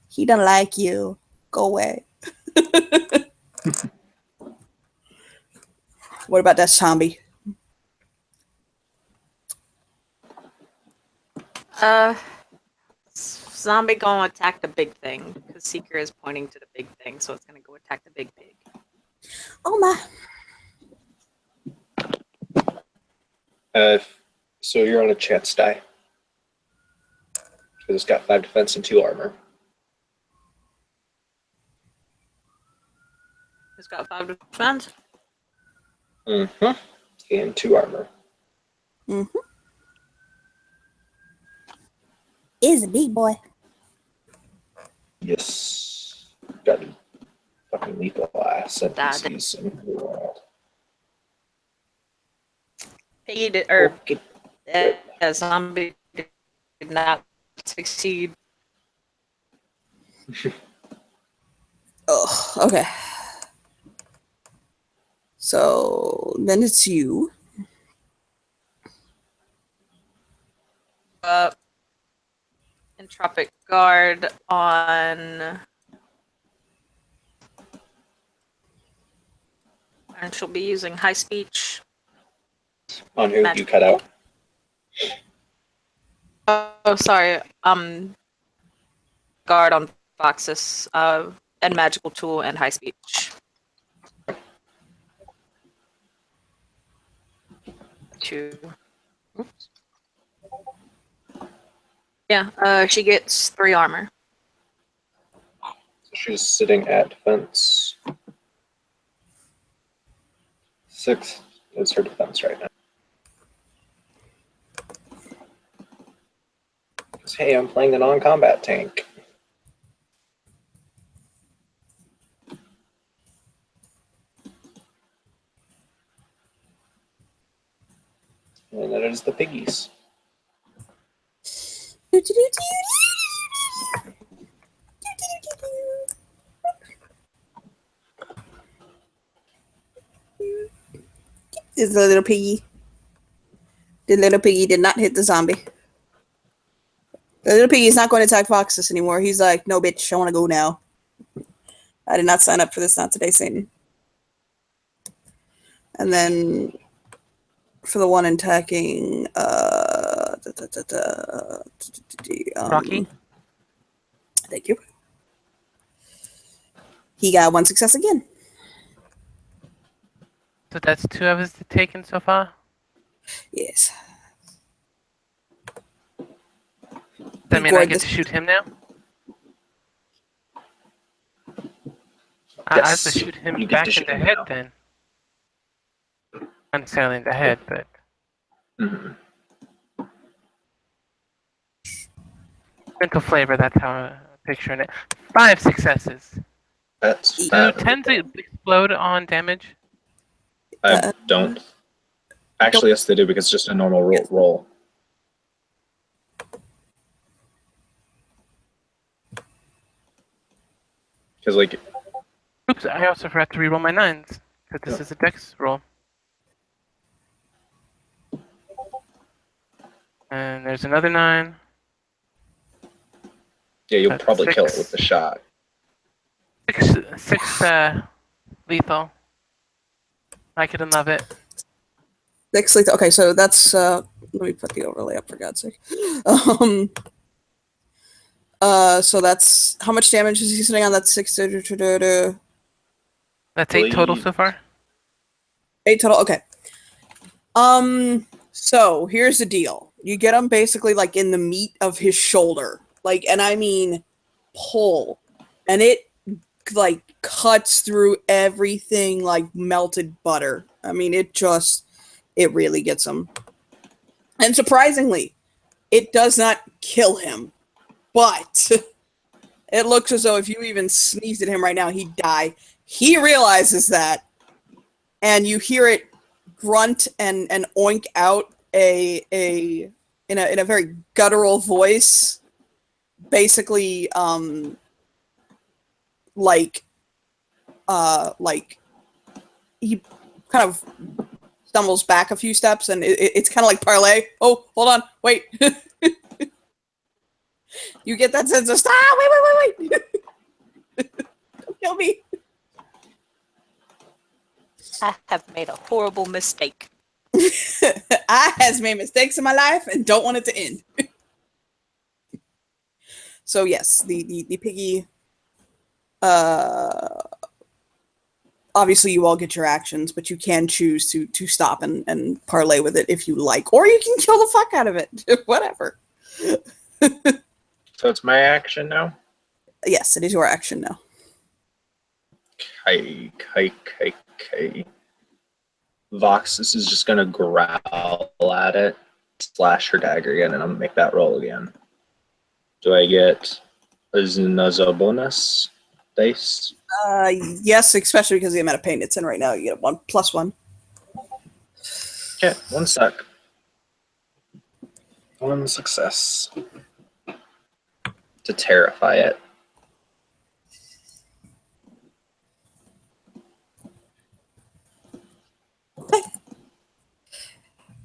He don't like you. Go away. What about that zombie? Zombie gonna attack the big thing because Seeker is pointing to the big thing, so it's gonna go attack the big pig. Oh my. So you're on a chance die. Because it's got 5 defense and 2 armor. It's got 5 defense. Mm-hmm. And 2 armor. Mm-hmm. Is a big boy. Yes. Got fucking lethal ass NPCs in the world. Piggy did, or Okay. zombie did not succeed. Oh, okay. So then it's you. Entropic Guard on. And she'll be using high speech. On who? Magic. You cut out. Oh, sorry. Guard on Foxus, and magical tool and high speech. Oops. Yeah, she gets 3 armor. She's sitting at defense. 6 is her defense right now. Hey, I'm playing the non-combat tank. And that is the piggies. Is the little piggy. The little piggy did not hit the zombie. The little piggy is not going to attack Foxus anymore. He's like, no, bitch, I want to go now. I did not sign up for this, not today, Satan. And then for the one attacking, Rocky? Thank you. He got 1 success again. So that's 2 of us taken so far? Yes. Does that mean I get to shoot him now? I have to shoot him you get back to in shoot the him head now. then. Not necessarily in the head, but Mhm. mental flavor, that's how I'm picturing it. 5 successes. That's Do that. 10 to explode on damage? I don't. Actually, yes, they do because it's just a normal roll. Because like, Oops, I also forgot to reroll my 9s. Because this is a dex roll. And there's another 9. yeah, you'll That's probably kill it 6. with the shot. Six lethal. Like it and love it. 6 lethal. Okay, so that's let me put the overlay up for God's sake. So that's how much damage is he sitting on? That's 6. That's 8 total Believe- so far. 8 total. Okay. So here's the deal. You get him basically like in the meat of his shoulder, like, and I mean, pull, and it like cuts through everything like melted butter. I mean, it really gets him. And surprisingly, it does not kill him, but it looks as though if you even sneezed at him right now, he'd die. He realizes that, and you hear it grunt and oink out in a very guttural voice, basically like he kind of stumbles back a few steps, and it's kind of like parlay. Oh, hold on, wait. You get that sense of stop. Wait. Don't kill me. I have made a horrible mistake. I has made mistakes in my life and don't want it to end. So yes, the piggy. Obviously, you all get your actions, but you can choose to stop and parlay with it if you like, or you can kill the fuck out of it. Whatever. So it's my action now. Yes, it is your action now. Okay. Voxus is just gonna growl at it, slash her dagger again, and I'm gonna make that roll again. Do I get another bonus dice? Yes, especially because of the amount of pain it's in right now. You get 1+1. Okay, 1 sec. 1 success. To terrify it.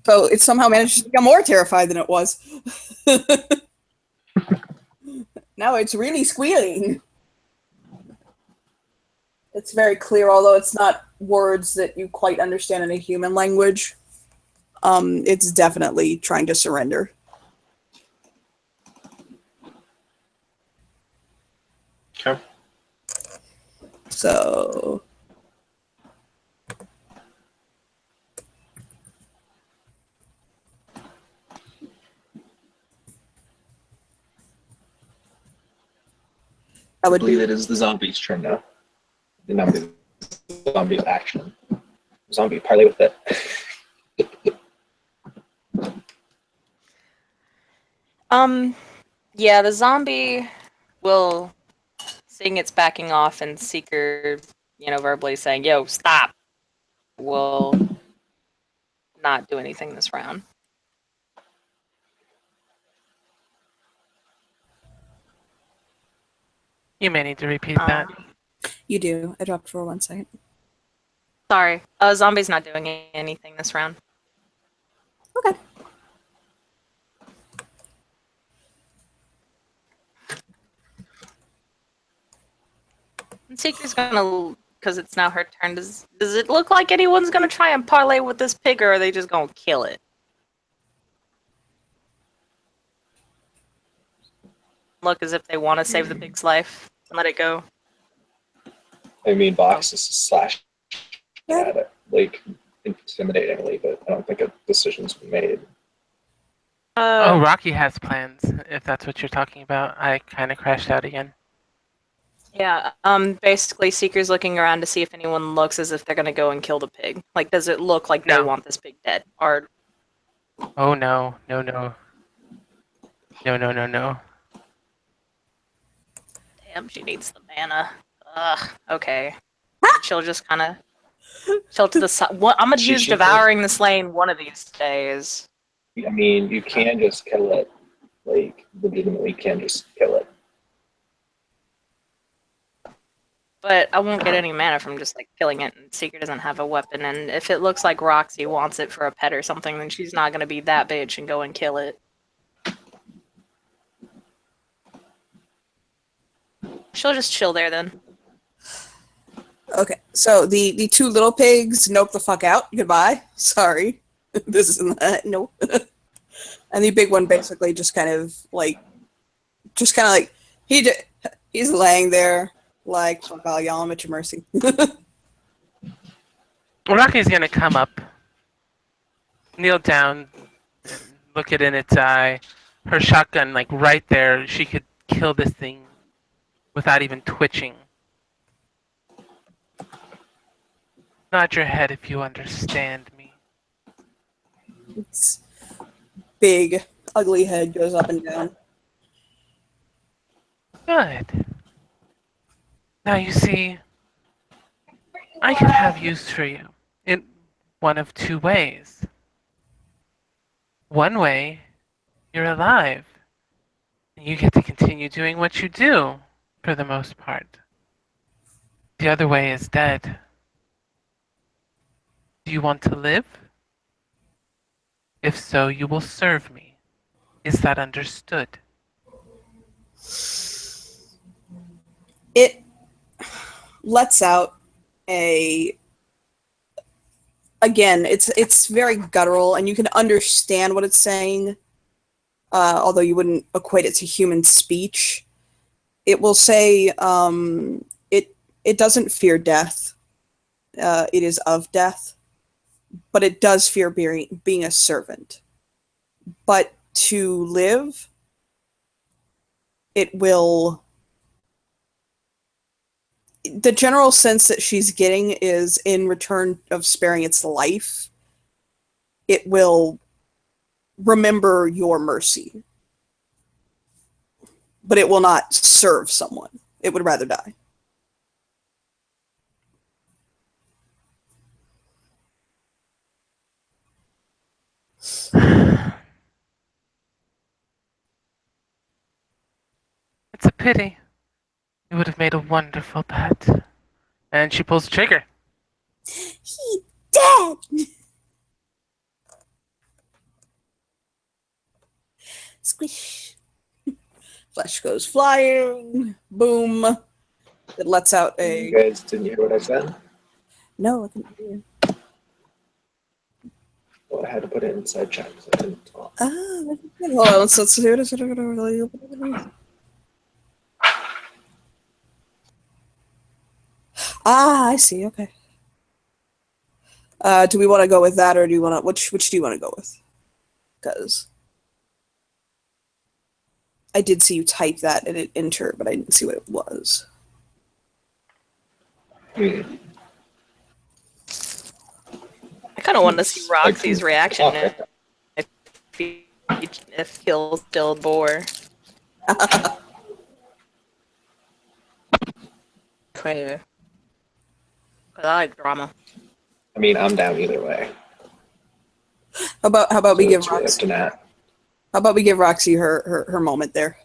So it somehow managed to become more terrified than it was. Now it's really squealing. It's very clear, although it's not words that you quite understand in a human language. It's definitely trying to surrender. Okay. So I I would believe it is the zombie's turn now. The zombie's action. Zombie, parlay with it. Yeah, the zombie will, seeing it's backing off and Seeker, verbally saying, yo, stop, will not do anything this round. You may need to repeat that. You do. I dropped for 1 second. Sorry. Zombie's not doing anything this round. Okay. And Seeker's gonna, because it's now her turn, does it look like anyone's gonna try and parlay with this pig, or are they just gonna kill it? Look as if they want to save the pig's life and let it go. I mean, Voxus is slash at it, like, intimidatingly, but I don't think a decision's been made. Oh, Rocky has plans, if that's what you're talking about. I kind of crashed out again. Yeah, basically Seeker's looking around to see if anyone looks as if they're gonna go and kill the pig. Like, does it look like they No. want this pig dead? Or Oh, no. No. damn, she needs the mana. Ugh, okay. She'll just kind of chill to the side. I'm gonna use She Devouring the Slain one of these days. I mean, you can just kill it. Like, legitimately, you can just kill it. But I won't get any mana from just, like, killing it, and Seeker doesn't have a weapon, and if it looks like Roxy wants it for a pet or something, then she's not gonna be that bitch and go and kill it. She'll just chill there then. So the two little pigs, nope the fuck out. Goodbye. Sorry. This isn't that. Nope. And the big one basically just kind of like he's laying there like, fuck all y'all, I'm at your mercy. Rocky's gonna come up, kneel down, look it in its eye. Her shotgun, like right there, she could kill this thing without even twitching. Nod your head if you understand me. Its big, ugly head goes up and down. Good. Now you see, I could have use for you in one of two ways. One way, you're alive. And you get to continue doing what you do, for the most part. The other way is dead. Do you want to live? If so, you will serve me. Is that understood? It lets out a, again, it's very guttural and you can understand what it's saying, although you wouldn't equate it to human speech. It will say it doesn't fear death. It is of death, but it does fear being a servant. But to live, it will... The general sense that she's getting is in return of sparing its life, it will remember your mercy. But it will not serve someone. It would rather die. It's a pity. You would have made a wonderful pet. And she pulls the trigger. He dead! Squish. Flesh goes flying. Boom. It lets out a... You guys didn't hear what I said? No, I couldn't hear. Well, I had to put it inside chat because I couldn't talk. Hold on, let's hear it. I see. Okay. Do we want to go with that, or do you want to? Which do you want to go with? Because I did see you type that and it entered, but I didn't see what it was. I kind of want to see Roxy's reaction if he'll still bore. Crazy. 'Cause I like drama. I mean, I'm down either way. How about we So give it's really up Roxy? to Nat. How about we give Roxy her moment there?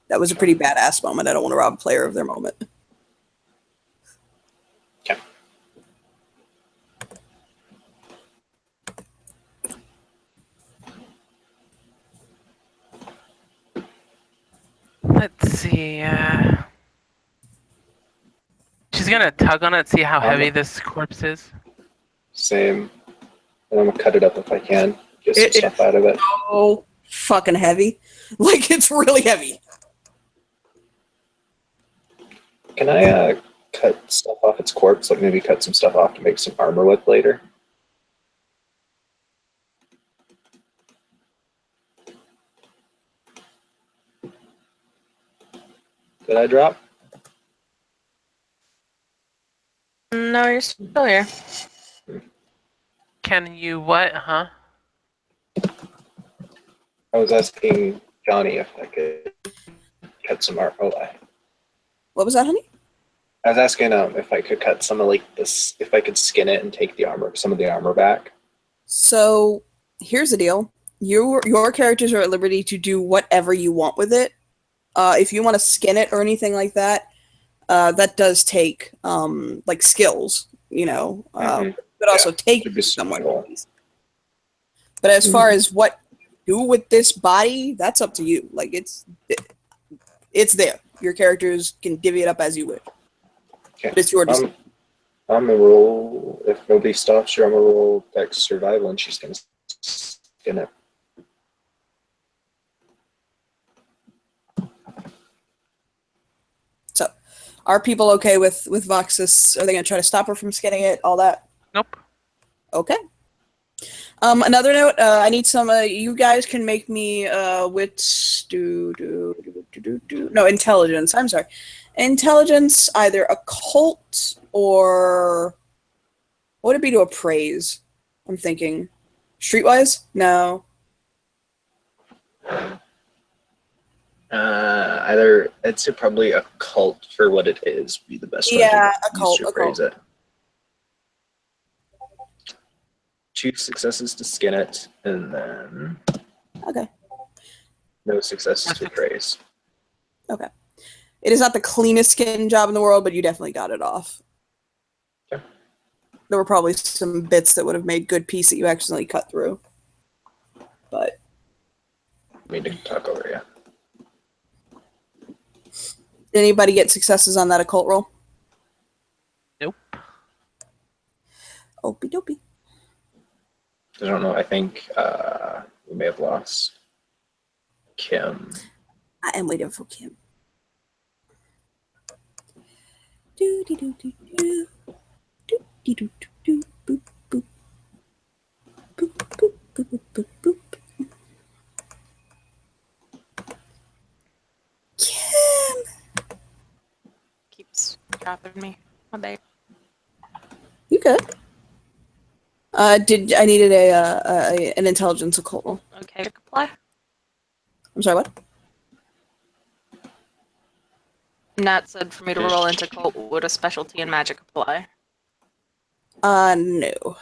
That was a pretty badass moment. I don't want to rob a player of their moment. Okay. Let's see. She's gonna tug on it, see how heavy this corpse is. Same. And I'm gonna cut it up if I can. Get some It- stuff out of it. So fucking heavy. Like, it's really heavy. Can I cut stuff off its corpse? Like maybe cut some stuff off to make some armor with later? Did I drop? No, you're still here. Can you what, huh? I was asking Johnny if I could cut some armor. Oh, What was that, honey? I was asking if I could cut some of like this, if I could skin it and take the armor, some of the armor back. So here's the deal. Your characters are at liberty to do whatever you want with it. If you want to skin it or anything like that, that does take like skills, you know. But also take Should be someone. survival. But as far as what you do with this body, that's up to you. Like it's there. Your characters can divvy it up as you wish. Okay. But it's your decision. I'm gonna roll. If nobody stops her, I'm gonna roll Dex survival, and she's gonna skin it. So, are people okay with Voxus? Are they going to try to stop her from skinning it? All that? Nope. Okay. Another note. I need some. You guys can make me wits. No, intelligence. I'm sorry. Intelligence, either occult or what would it be to appraise? I'm thinking. Streetwise? No. Either I'd say probably occult for what it is would be the best Yeah, one to occult, use to appraise it. 2 successes to skin it, and then Okay. no successes to appraise. Okay. It is not the cleanest skin job in the world, but you definitely got it off. Okay. There were probably some bits that would have made good piece that you accidentally cut through. But I mean to talk over you. did anybody get successes on that occult roll? Nope. Opie dopey. I don't know. I think we may have lost Kim. I am waiting for Kim. Do do do do do do do do do boop boop boop boop boop boop boop. Kim. Keeps dropping me. My bad. You good? I needed an intelligence occult roll. Okay, apply. I'm sorry, what? Nat said for me to roll into cult, would a specialty in magic apply? No.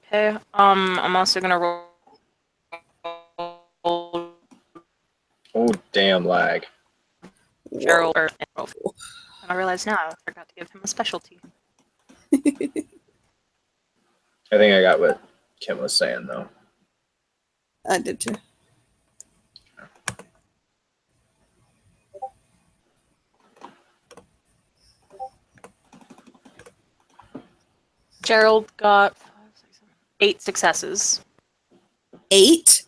Okay, I'm also gonna roll. Oh, damn lag. Gerald, and I realize now I forgot to give him a specialty. I think I got what Kim was saying, though. I did too. Gerald got 8 successes. 8?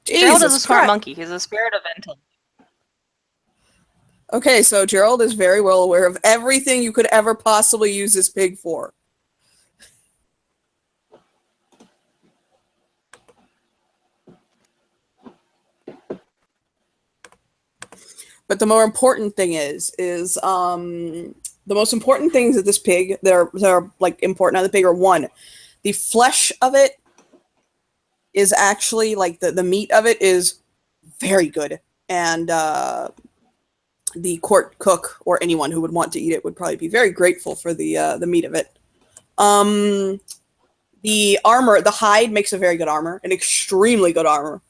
Gerald is a Jesus smart Christ. monkey. He's a spirit of intelligence. Okay, so Gerald is very well aware of everything you could ever possibly use this pig for. But the more important thing is the most important things of this pig that are like important on the pig are, one, the flesh of it is actually like the meat of it is very good, and the court cook or anyone who would want to eat it would probably be very grateful for the meat of it. The armor, the hide makes a very good armor, an extremely good armor,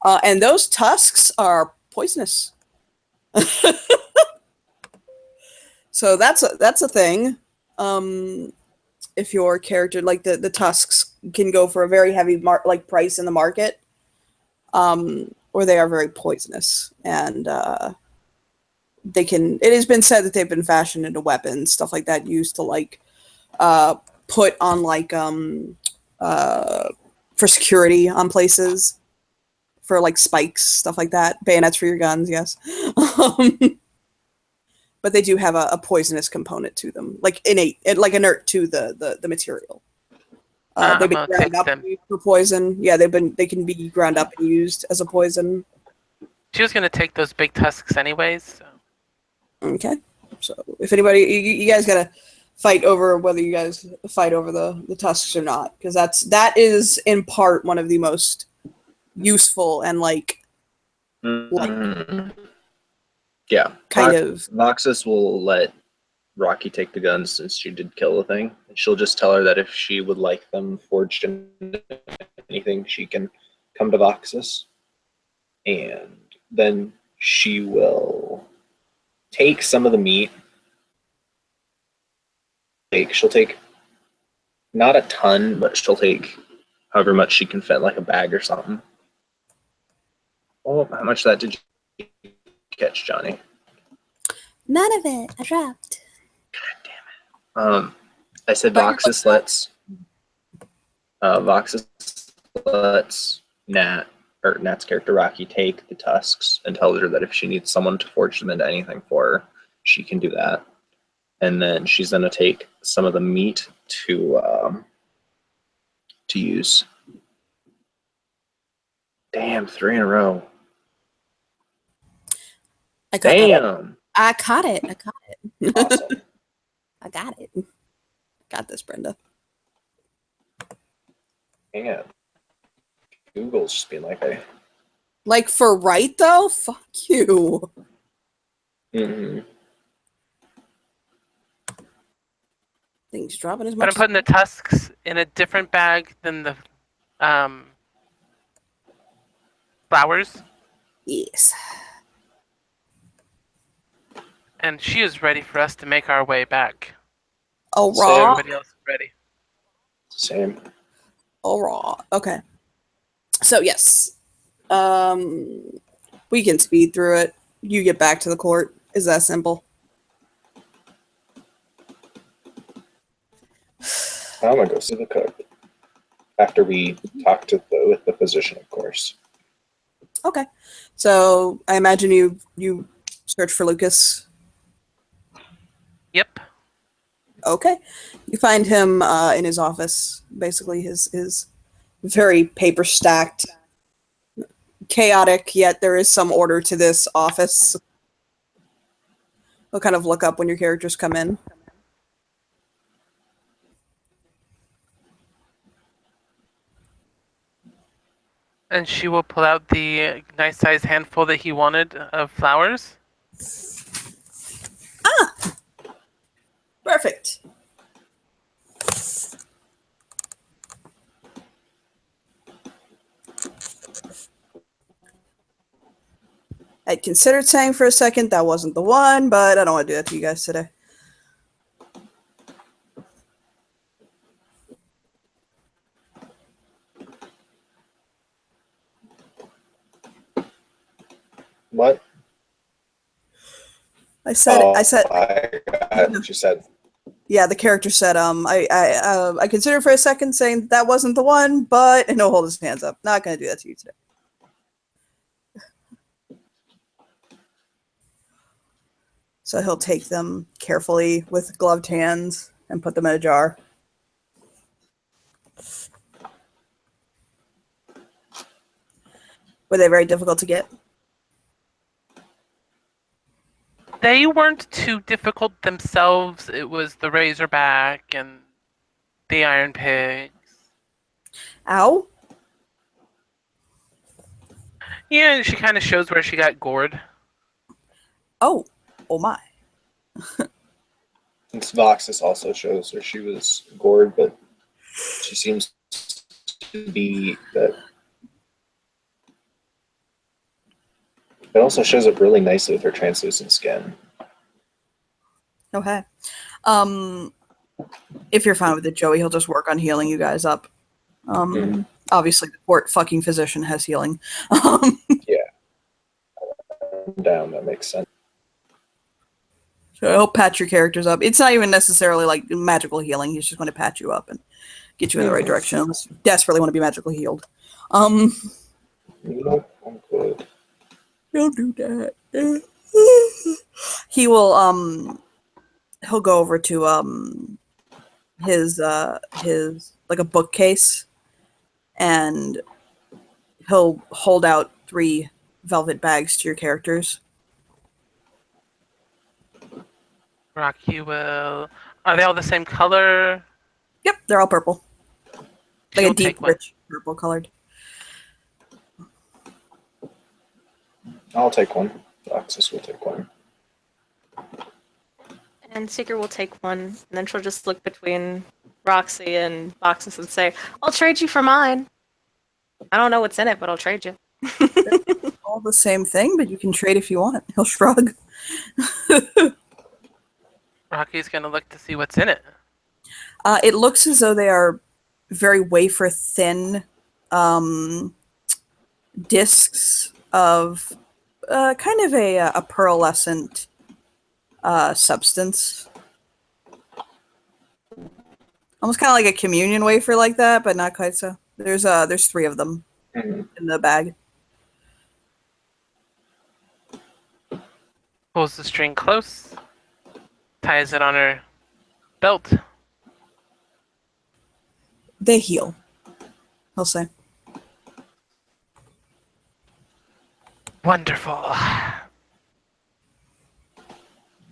and those tusks are poisonous. So that's a thing. If your character, like the tusks, can go for a very heavy price in the market, or they are very poisonous, and they can. It has been said that they've been fashioned into weapons, stuff like that, used to like put on like for security on places, for like spikes, stuff like that, bayonets for your guns, yes. But they do have a poisonous component to them, like innate, like inert to the material. They've been ground up for poison. Yeah, they can be ground up and used as a poison. She was gonna take those big tusks anyways. So. Okay, so if anybody, you guys gotta fight over whether you guys fight over the tusks or not, because that is in part one of the most useful and yeah, kind of. Voxus will let Rocky take the guns since she did kill the thing. She'll just tell her that if she would like them forged in anything, she can come to Voxus, and then she will take some of the meat. She'll take not a ton, but she'll take however much she can fit, like a bag or something. Oh, how much of that did you catch, Johnny? None of it. I dropped. I said But you're Voxus lets Nat's character Rocky take the tusks and tells her that if she needs someone to forge them into anything for her, she can do that. And then she's gonna take some of the meat to use. Damn, 3 in a row. I got it. Damn. I caught it. I caught it. Awesome. I got it. Got this, Brenda. Hang on. Google's just being like, Like for right though? Fuck you. Things dropping as But I'm much. putting the tusks in a different bag than the flowers, Yes. and she is ready for us to make our way back. Oh Same. raw. Everybody else is ready. same. Oh raw. Okay. So yes. We can speed through it. You get back to the court. Is that simple? I'm gonna go see the cook after we talk with the physician, of course. Okay. So I imagine you search for Lucas. Yep. Okay. You find him in his office. Basically, his very paper stacked, chaotic. Yet there is some order to this office. We'll kind of look up when your characters come in. And she will pull out the nice sized handful that he wanted of flowers. Perfect. I considered saying for a second that wasn't the one, but I don't want to do that to you guys today. What? I said I got what you said. yeah, the character said I considered for a second saying that wasn't the one, but and he'll hold his hands up. Not gonna do that to you today. So he'll take them carefully with gloved hands and put them in a jar. Were they very difficult to get? They weren't too difficult themselves. It was the Razorback and the Iron Pigs. Ow. Yeah, and she kind of shows where she got gored. Oh. Oh my. Since Voxus also shows where she was gored, but she seems to be that. It also shows up really nicely with her translucent skin. Okay. If you're fine with it, Joey, he'll just work on healing you guys up. Obviously, the court fucking physician has healing. Down, that makes sense. So he'll patch your characters up. It's not even necessarily like magical healing. He's just going to patch you up and get you in the right direction unless you desperately want to be magically healed. Nope, I'm good. Don't do that. He will he'll go over to his like a bookcase, and he'll hold out 3 velvet bags to your characters. Rocky will. Are they all the same color? Yep, they're all purple. Like She'll a deep, take one. rich purple colored. I'll take one. Voxus will take one. And Seeker will take one, and then she'll just look between Roxy and Voxus and say, I'll trade you for mine. I don't know what's in it, but I'll trade you. All the same thing, but you can trade if you want. He'll shrug. Rocky's gonna look to see what's in it. It looks as though they are very wafer thin discs of kind of a pearlescent substance. Almost kind of like a communion wafer like that, but not quite so. There's 3 of them Mhm. in the bag. Pulls the string close, ties it on her belt. They heal, I'll say. Wonderful.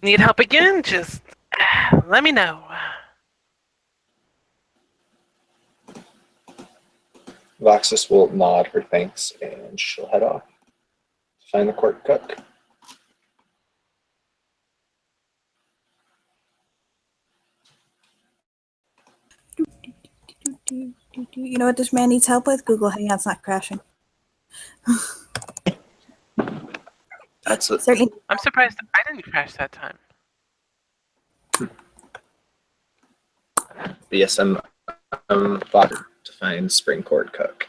Need help again? Just let me know. Voxus will nod her thanks and she'll head off to find the court cook. You know what this man needs help with? Google Hangout's not crashing. That's it. Certainly. I'm surprised I didn't crash that time. But yes, I'm bothered to find spring court cook.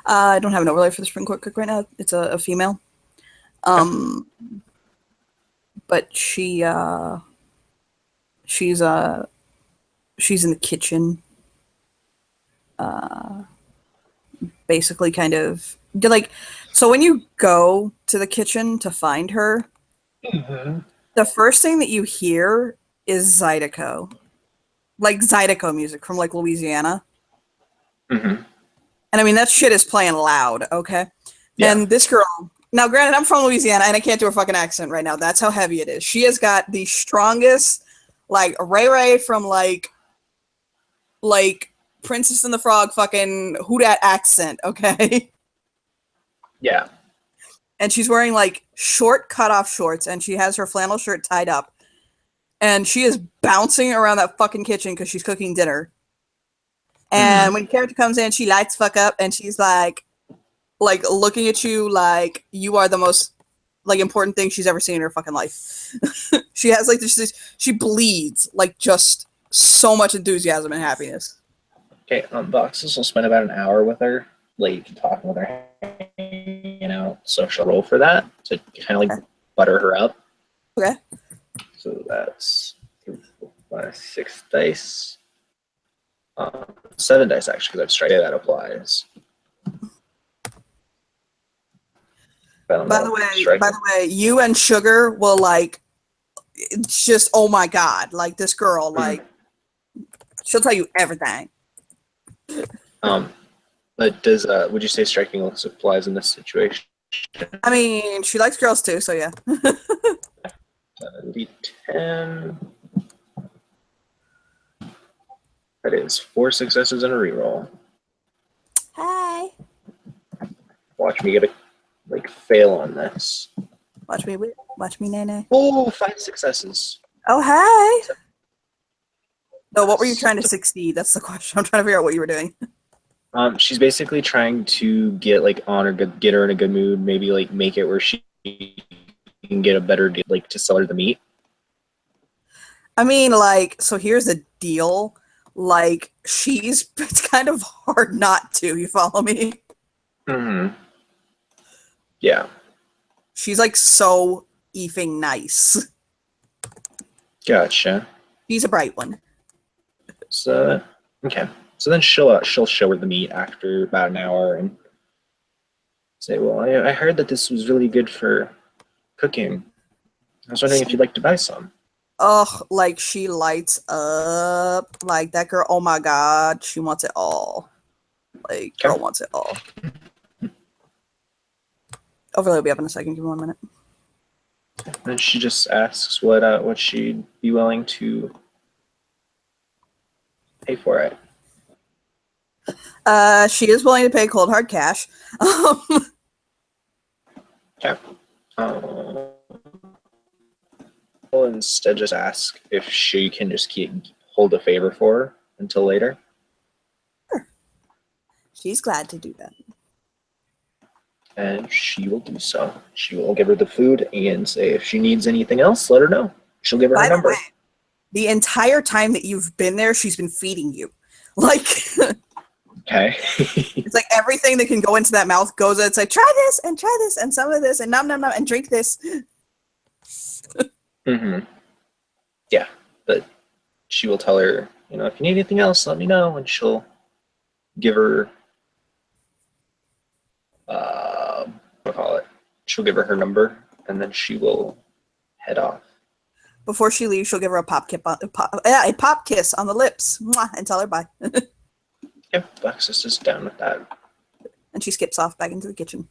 I don't have an overlay for the spring court cook right now. It's a female. But she's in the kitchen. Basically kind of like, so when you go to the kitchen to find her, the first thing that you hear is Zydeco. Like Zydeco music from like Louisiana. Mm-hmm. And I mean, that shit is playing loud, okay? Yeah. And this girl, now granted, I'm from Louisiana and I can't do a fucking accent right now. That's how heavy it is. She has got the strongest, like, Ray Ray from, like Princess and the Frog fucking who dat accent, okay? Yeah. And she's wearing, like, short cutoff shorts and she has her flannel shirt tied up. And she is bouncing around that fucking kitchen because she's cooking dinner. And when your character comes in, she lights fuck up and she's like looking at you like you are the most like important thing she's ever seen in her fucking life. She has like this, she bleeds like just so much enthusiasm and happiness. Okay, Voxus will spend about an hour with her, like talking with her, hanging out. So she'll roll for that to kind of like butter her up. Okay. So that's 6 dice. 7 dice actually, because I've strike that applies. By the way, you and Sugar will like, it's just, oh my God, like this girl, like she'll tell you everything. But does would you say striking also applies in this situation? I mean, she likes girls too, so yeah. 7d10. That is 4 successes and a reroll. Hi. Watch me get a fail on this. Watch me, Nene. Oh, 5 successes. Oh, hi. So what were you trying to succeed? That's the question. I'm trying to figure out what you were doing. She's basically trying to get get her in a good mood. Maybe like make it where she can get a better deal, like to sell her the meat. I mean, like, so here's the deal. Like, it's kind of hard not to. You follow me? Mm-hmm. Yeah. She's like so effing nice. Gotcha. She's a bright one. So okay. So then she'll show her the meat after about an hour and say, "Well, I heard that this was really good for cooking. I was wondering if you'd like to buy some." Ugh, like she lights up. Like that girl, oh my God, she wants it all. Like, girl wants it all. Overlay will be up in a second. Give me 1 minute. And she just asks what she'd be willing to pay for it. She is willing to pay cold hard cash. Okay. We'll instead just ask if she can just hold a favor for her until later. She's glad to do that. And she will do so. She will give her the food and say if she needs anything else, let her know. She'll give her By her the number. way, the entire time that you've been there, she's been feeding you. Like, Okay. It's like everything that can go into that mouth goes. It's like try this and some of this and nom nom nom and drink this. Yeah, but she will tell her, you know, if you need anything else, let me know, and she'll give her, what do I call it? She'll give her her number, and then she will head off. Before she leaves, she'll give her a a pop kiss on the lips, mwah, and tell her bye. Yep, Alexis is down with that. And she skips off back into the kitchen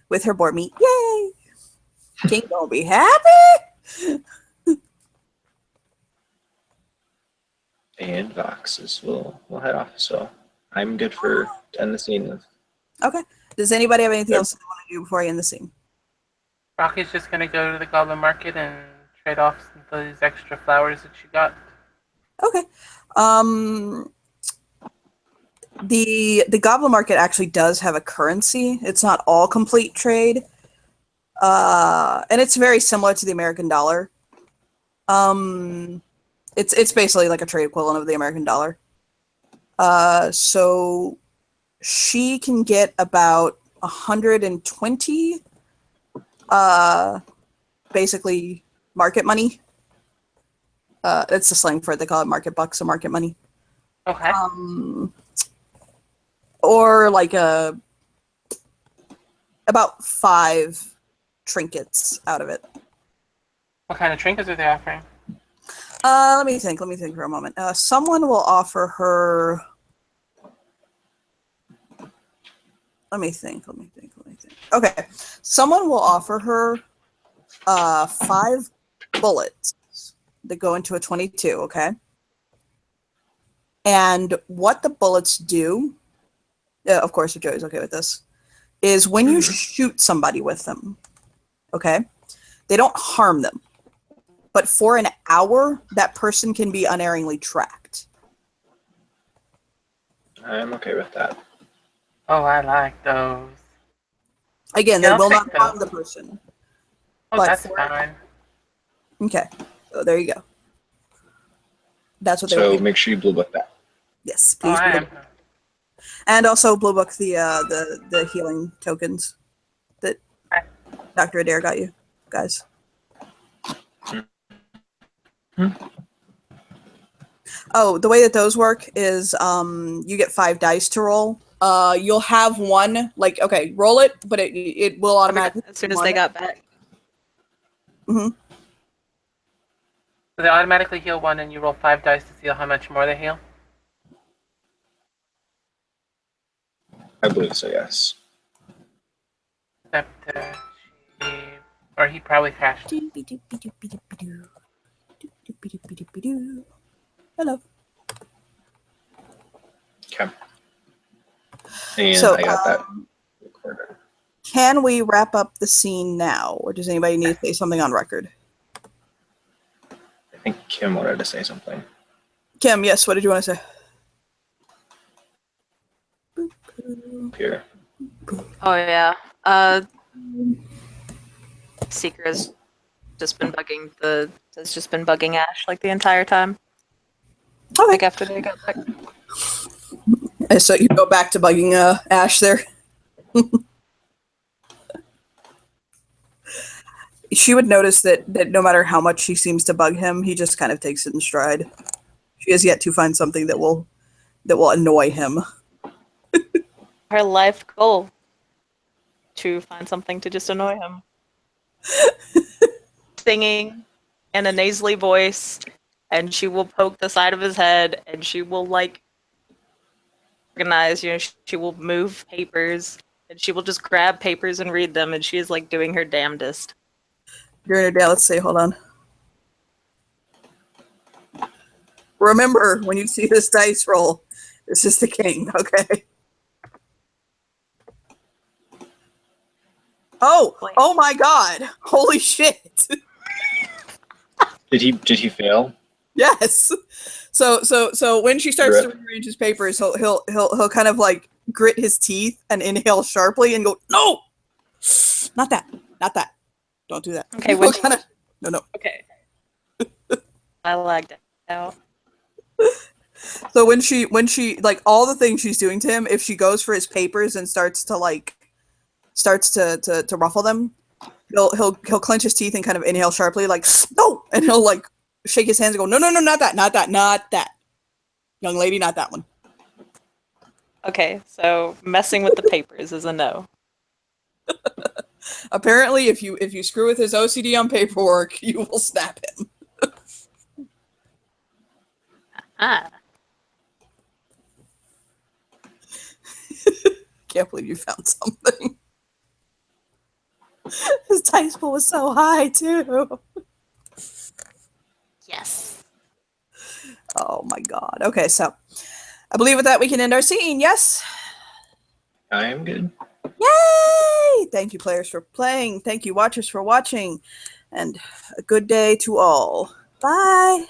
with her boar meat. Yay! King gonna be happy. And Voxes will head off. So I'm good for to end the scene. Okay. Does anybody have anything Yep. else they want to do before I end the scene? Rocky's just gonna go to the Goblin Market and trade off those extra flowers that she got. Okay. The Goblin Market actually does have a currency. It's not all complete trade. And it's very similar to the American dollar. It's basically like a trade equivalent of the American dollar. So she can get about 120 basically market money. It's the slang for it. They call it market bucks or market money. Okay. Or like about 5 trinkets out of it. What kind of trinkets are they offering? Let me think for a moment. Someone will offer her. Let me think. Okay, someone will offer her 5 bullets that go into a 22. Okay, and what the bullets do, of course, if Joey's okay with this, is when you shoot somebody with them, okay, they don't harm them. But for an hour, that person can be unerringly tracked. I'm okay with that. Oh, I like those. Again, Yeah, they I'll will take not harm those. the person. Oh, But that's for- fine. Okay, so there you go. That's what they So will be. make sure you blue book that. Yes, Oh, please. I Blue am. book. And also blue book the healing tokens that Okay. Dr. Adair got you, guys. Oh, the way that those work is you get 5 dice to roll. You'll have one, like, okay, roll it, but it will automatically. As soon as they got back. Hmm. So they automatically heal 1 and you roll 5 dice to see how much more they heal? I believe so, yes. Except, or he probably crashed. Hello. Okay. And So, I got that recorded. Can we wrap up the scene now, or does anybody need to say something on record? I think Kim wanted to say something. Kim, yes, what did you want to say? Here. Oh yeah. Seeker has just been bugging Ash like the entire time. Okay. Like after they got back. So you go back to bugging Ash there. She would notice that no matter how much she seems to bug him, he just kind of takes it in stride. She has yet to find something that will annoy him. Her life goal to find something to just annoy him. Singing in a nasally voice, and she will poke the side of his head, and she will like organize, she will move papers, and she will just grab papers and read them, and she is like doing her damnedest. During her day, let's see, hold on. Remember, when you see this dice roll, this is the king, okay? Oh my god! Holy shit! Did he fail? Yes. So when she starts to Rip. rearrange his papers, he'll kind of like grit his teeth and inhale sharply and go, "No, not that, not that. Don't do that." Okay, He'll when- no. Okay. I lagged out. So when she like all the things she's doing to him, if she goes for his papers and starts to ruffle them, he'll clench his teeth and kind of inhale sharply, like no, and he'll like shake his hands and go, no, not that, young lady, not that one. Okay, so messing with the papers is a no. Apparently, if you screw with his OCD on paperwork, you will snap him. Ah. Can't believe you found something. His dice pool was so high too. Yes. Oh my god. Okay, so I believe with that we can end our scene. Yes. I am good. Yay! Thank you, players, for playing. Thank you, watchers, for watching. And a good day to all. Bye.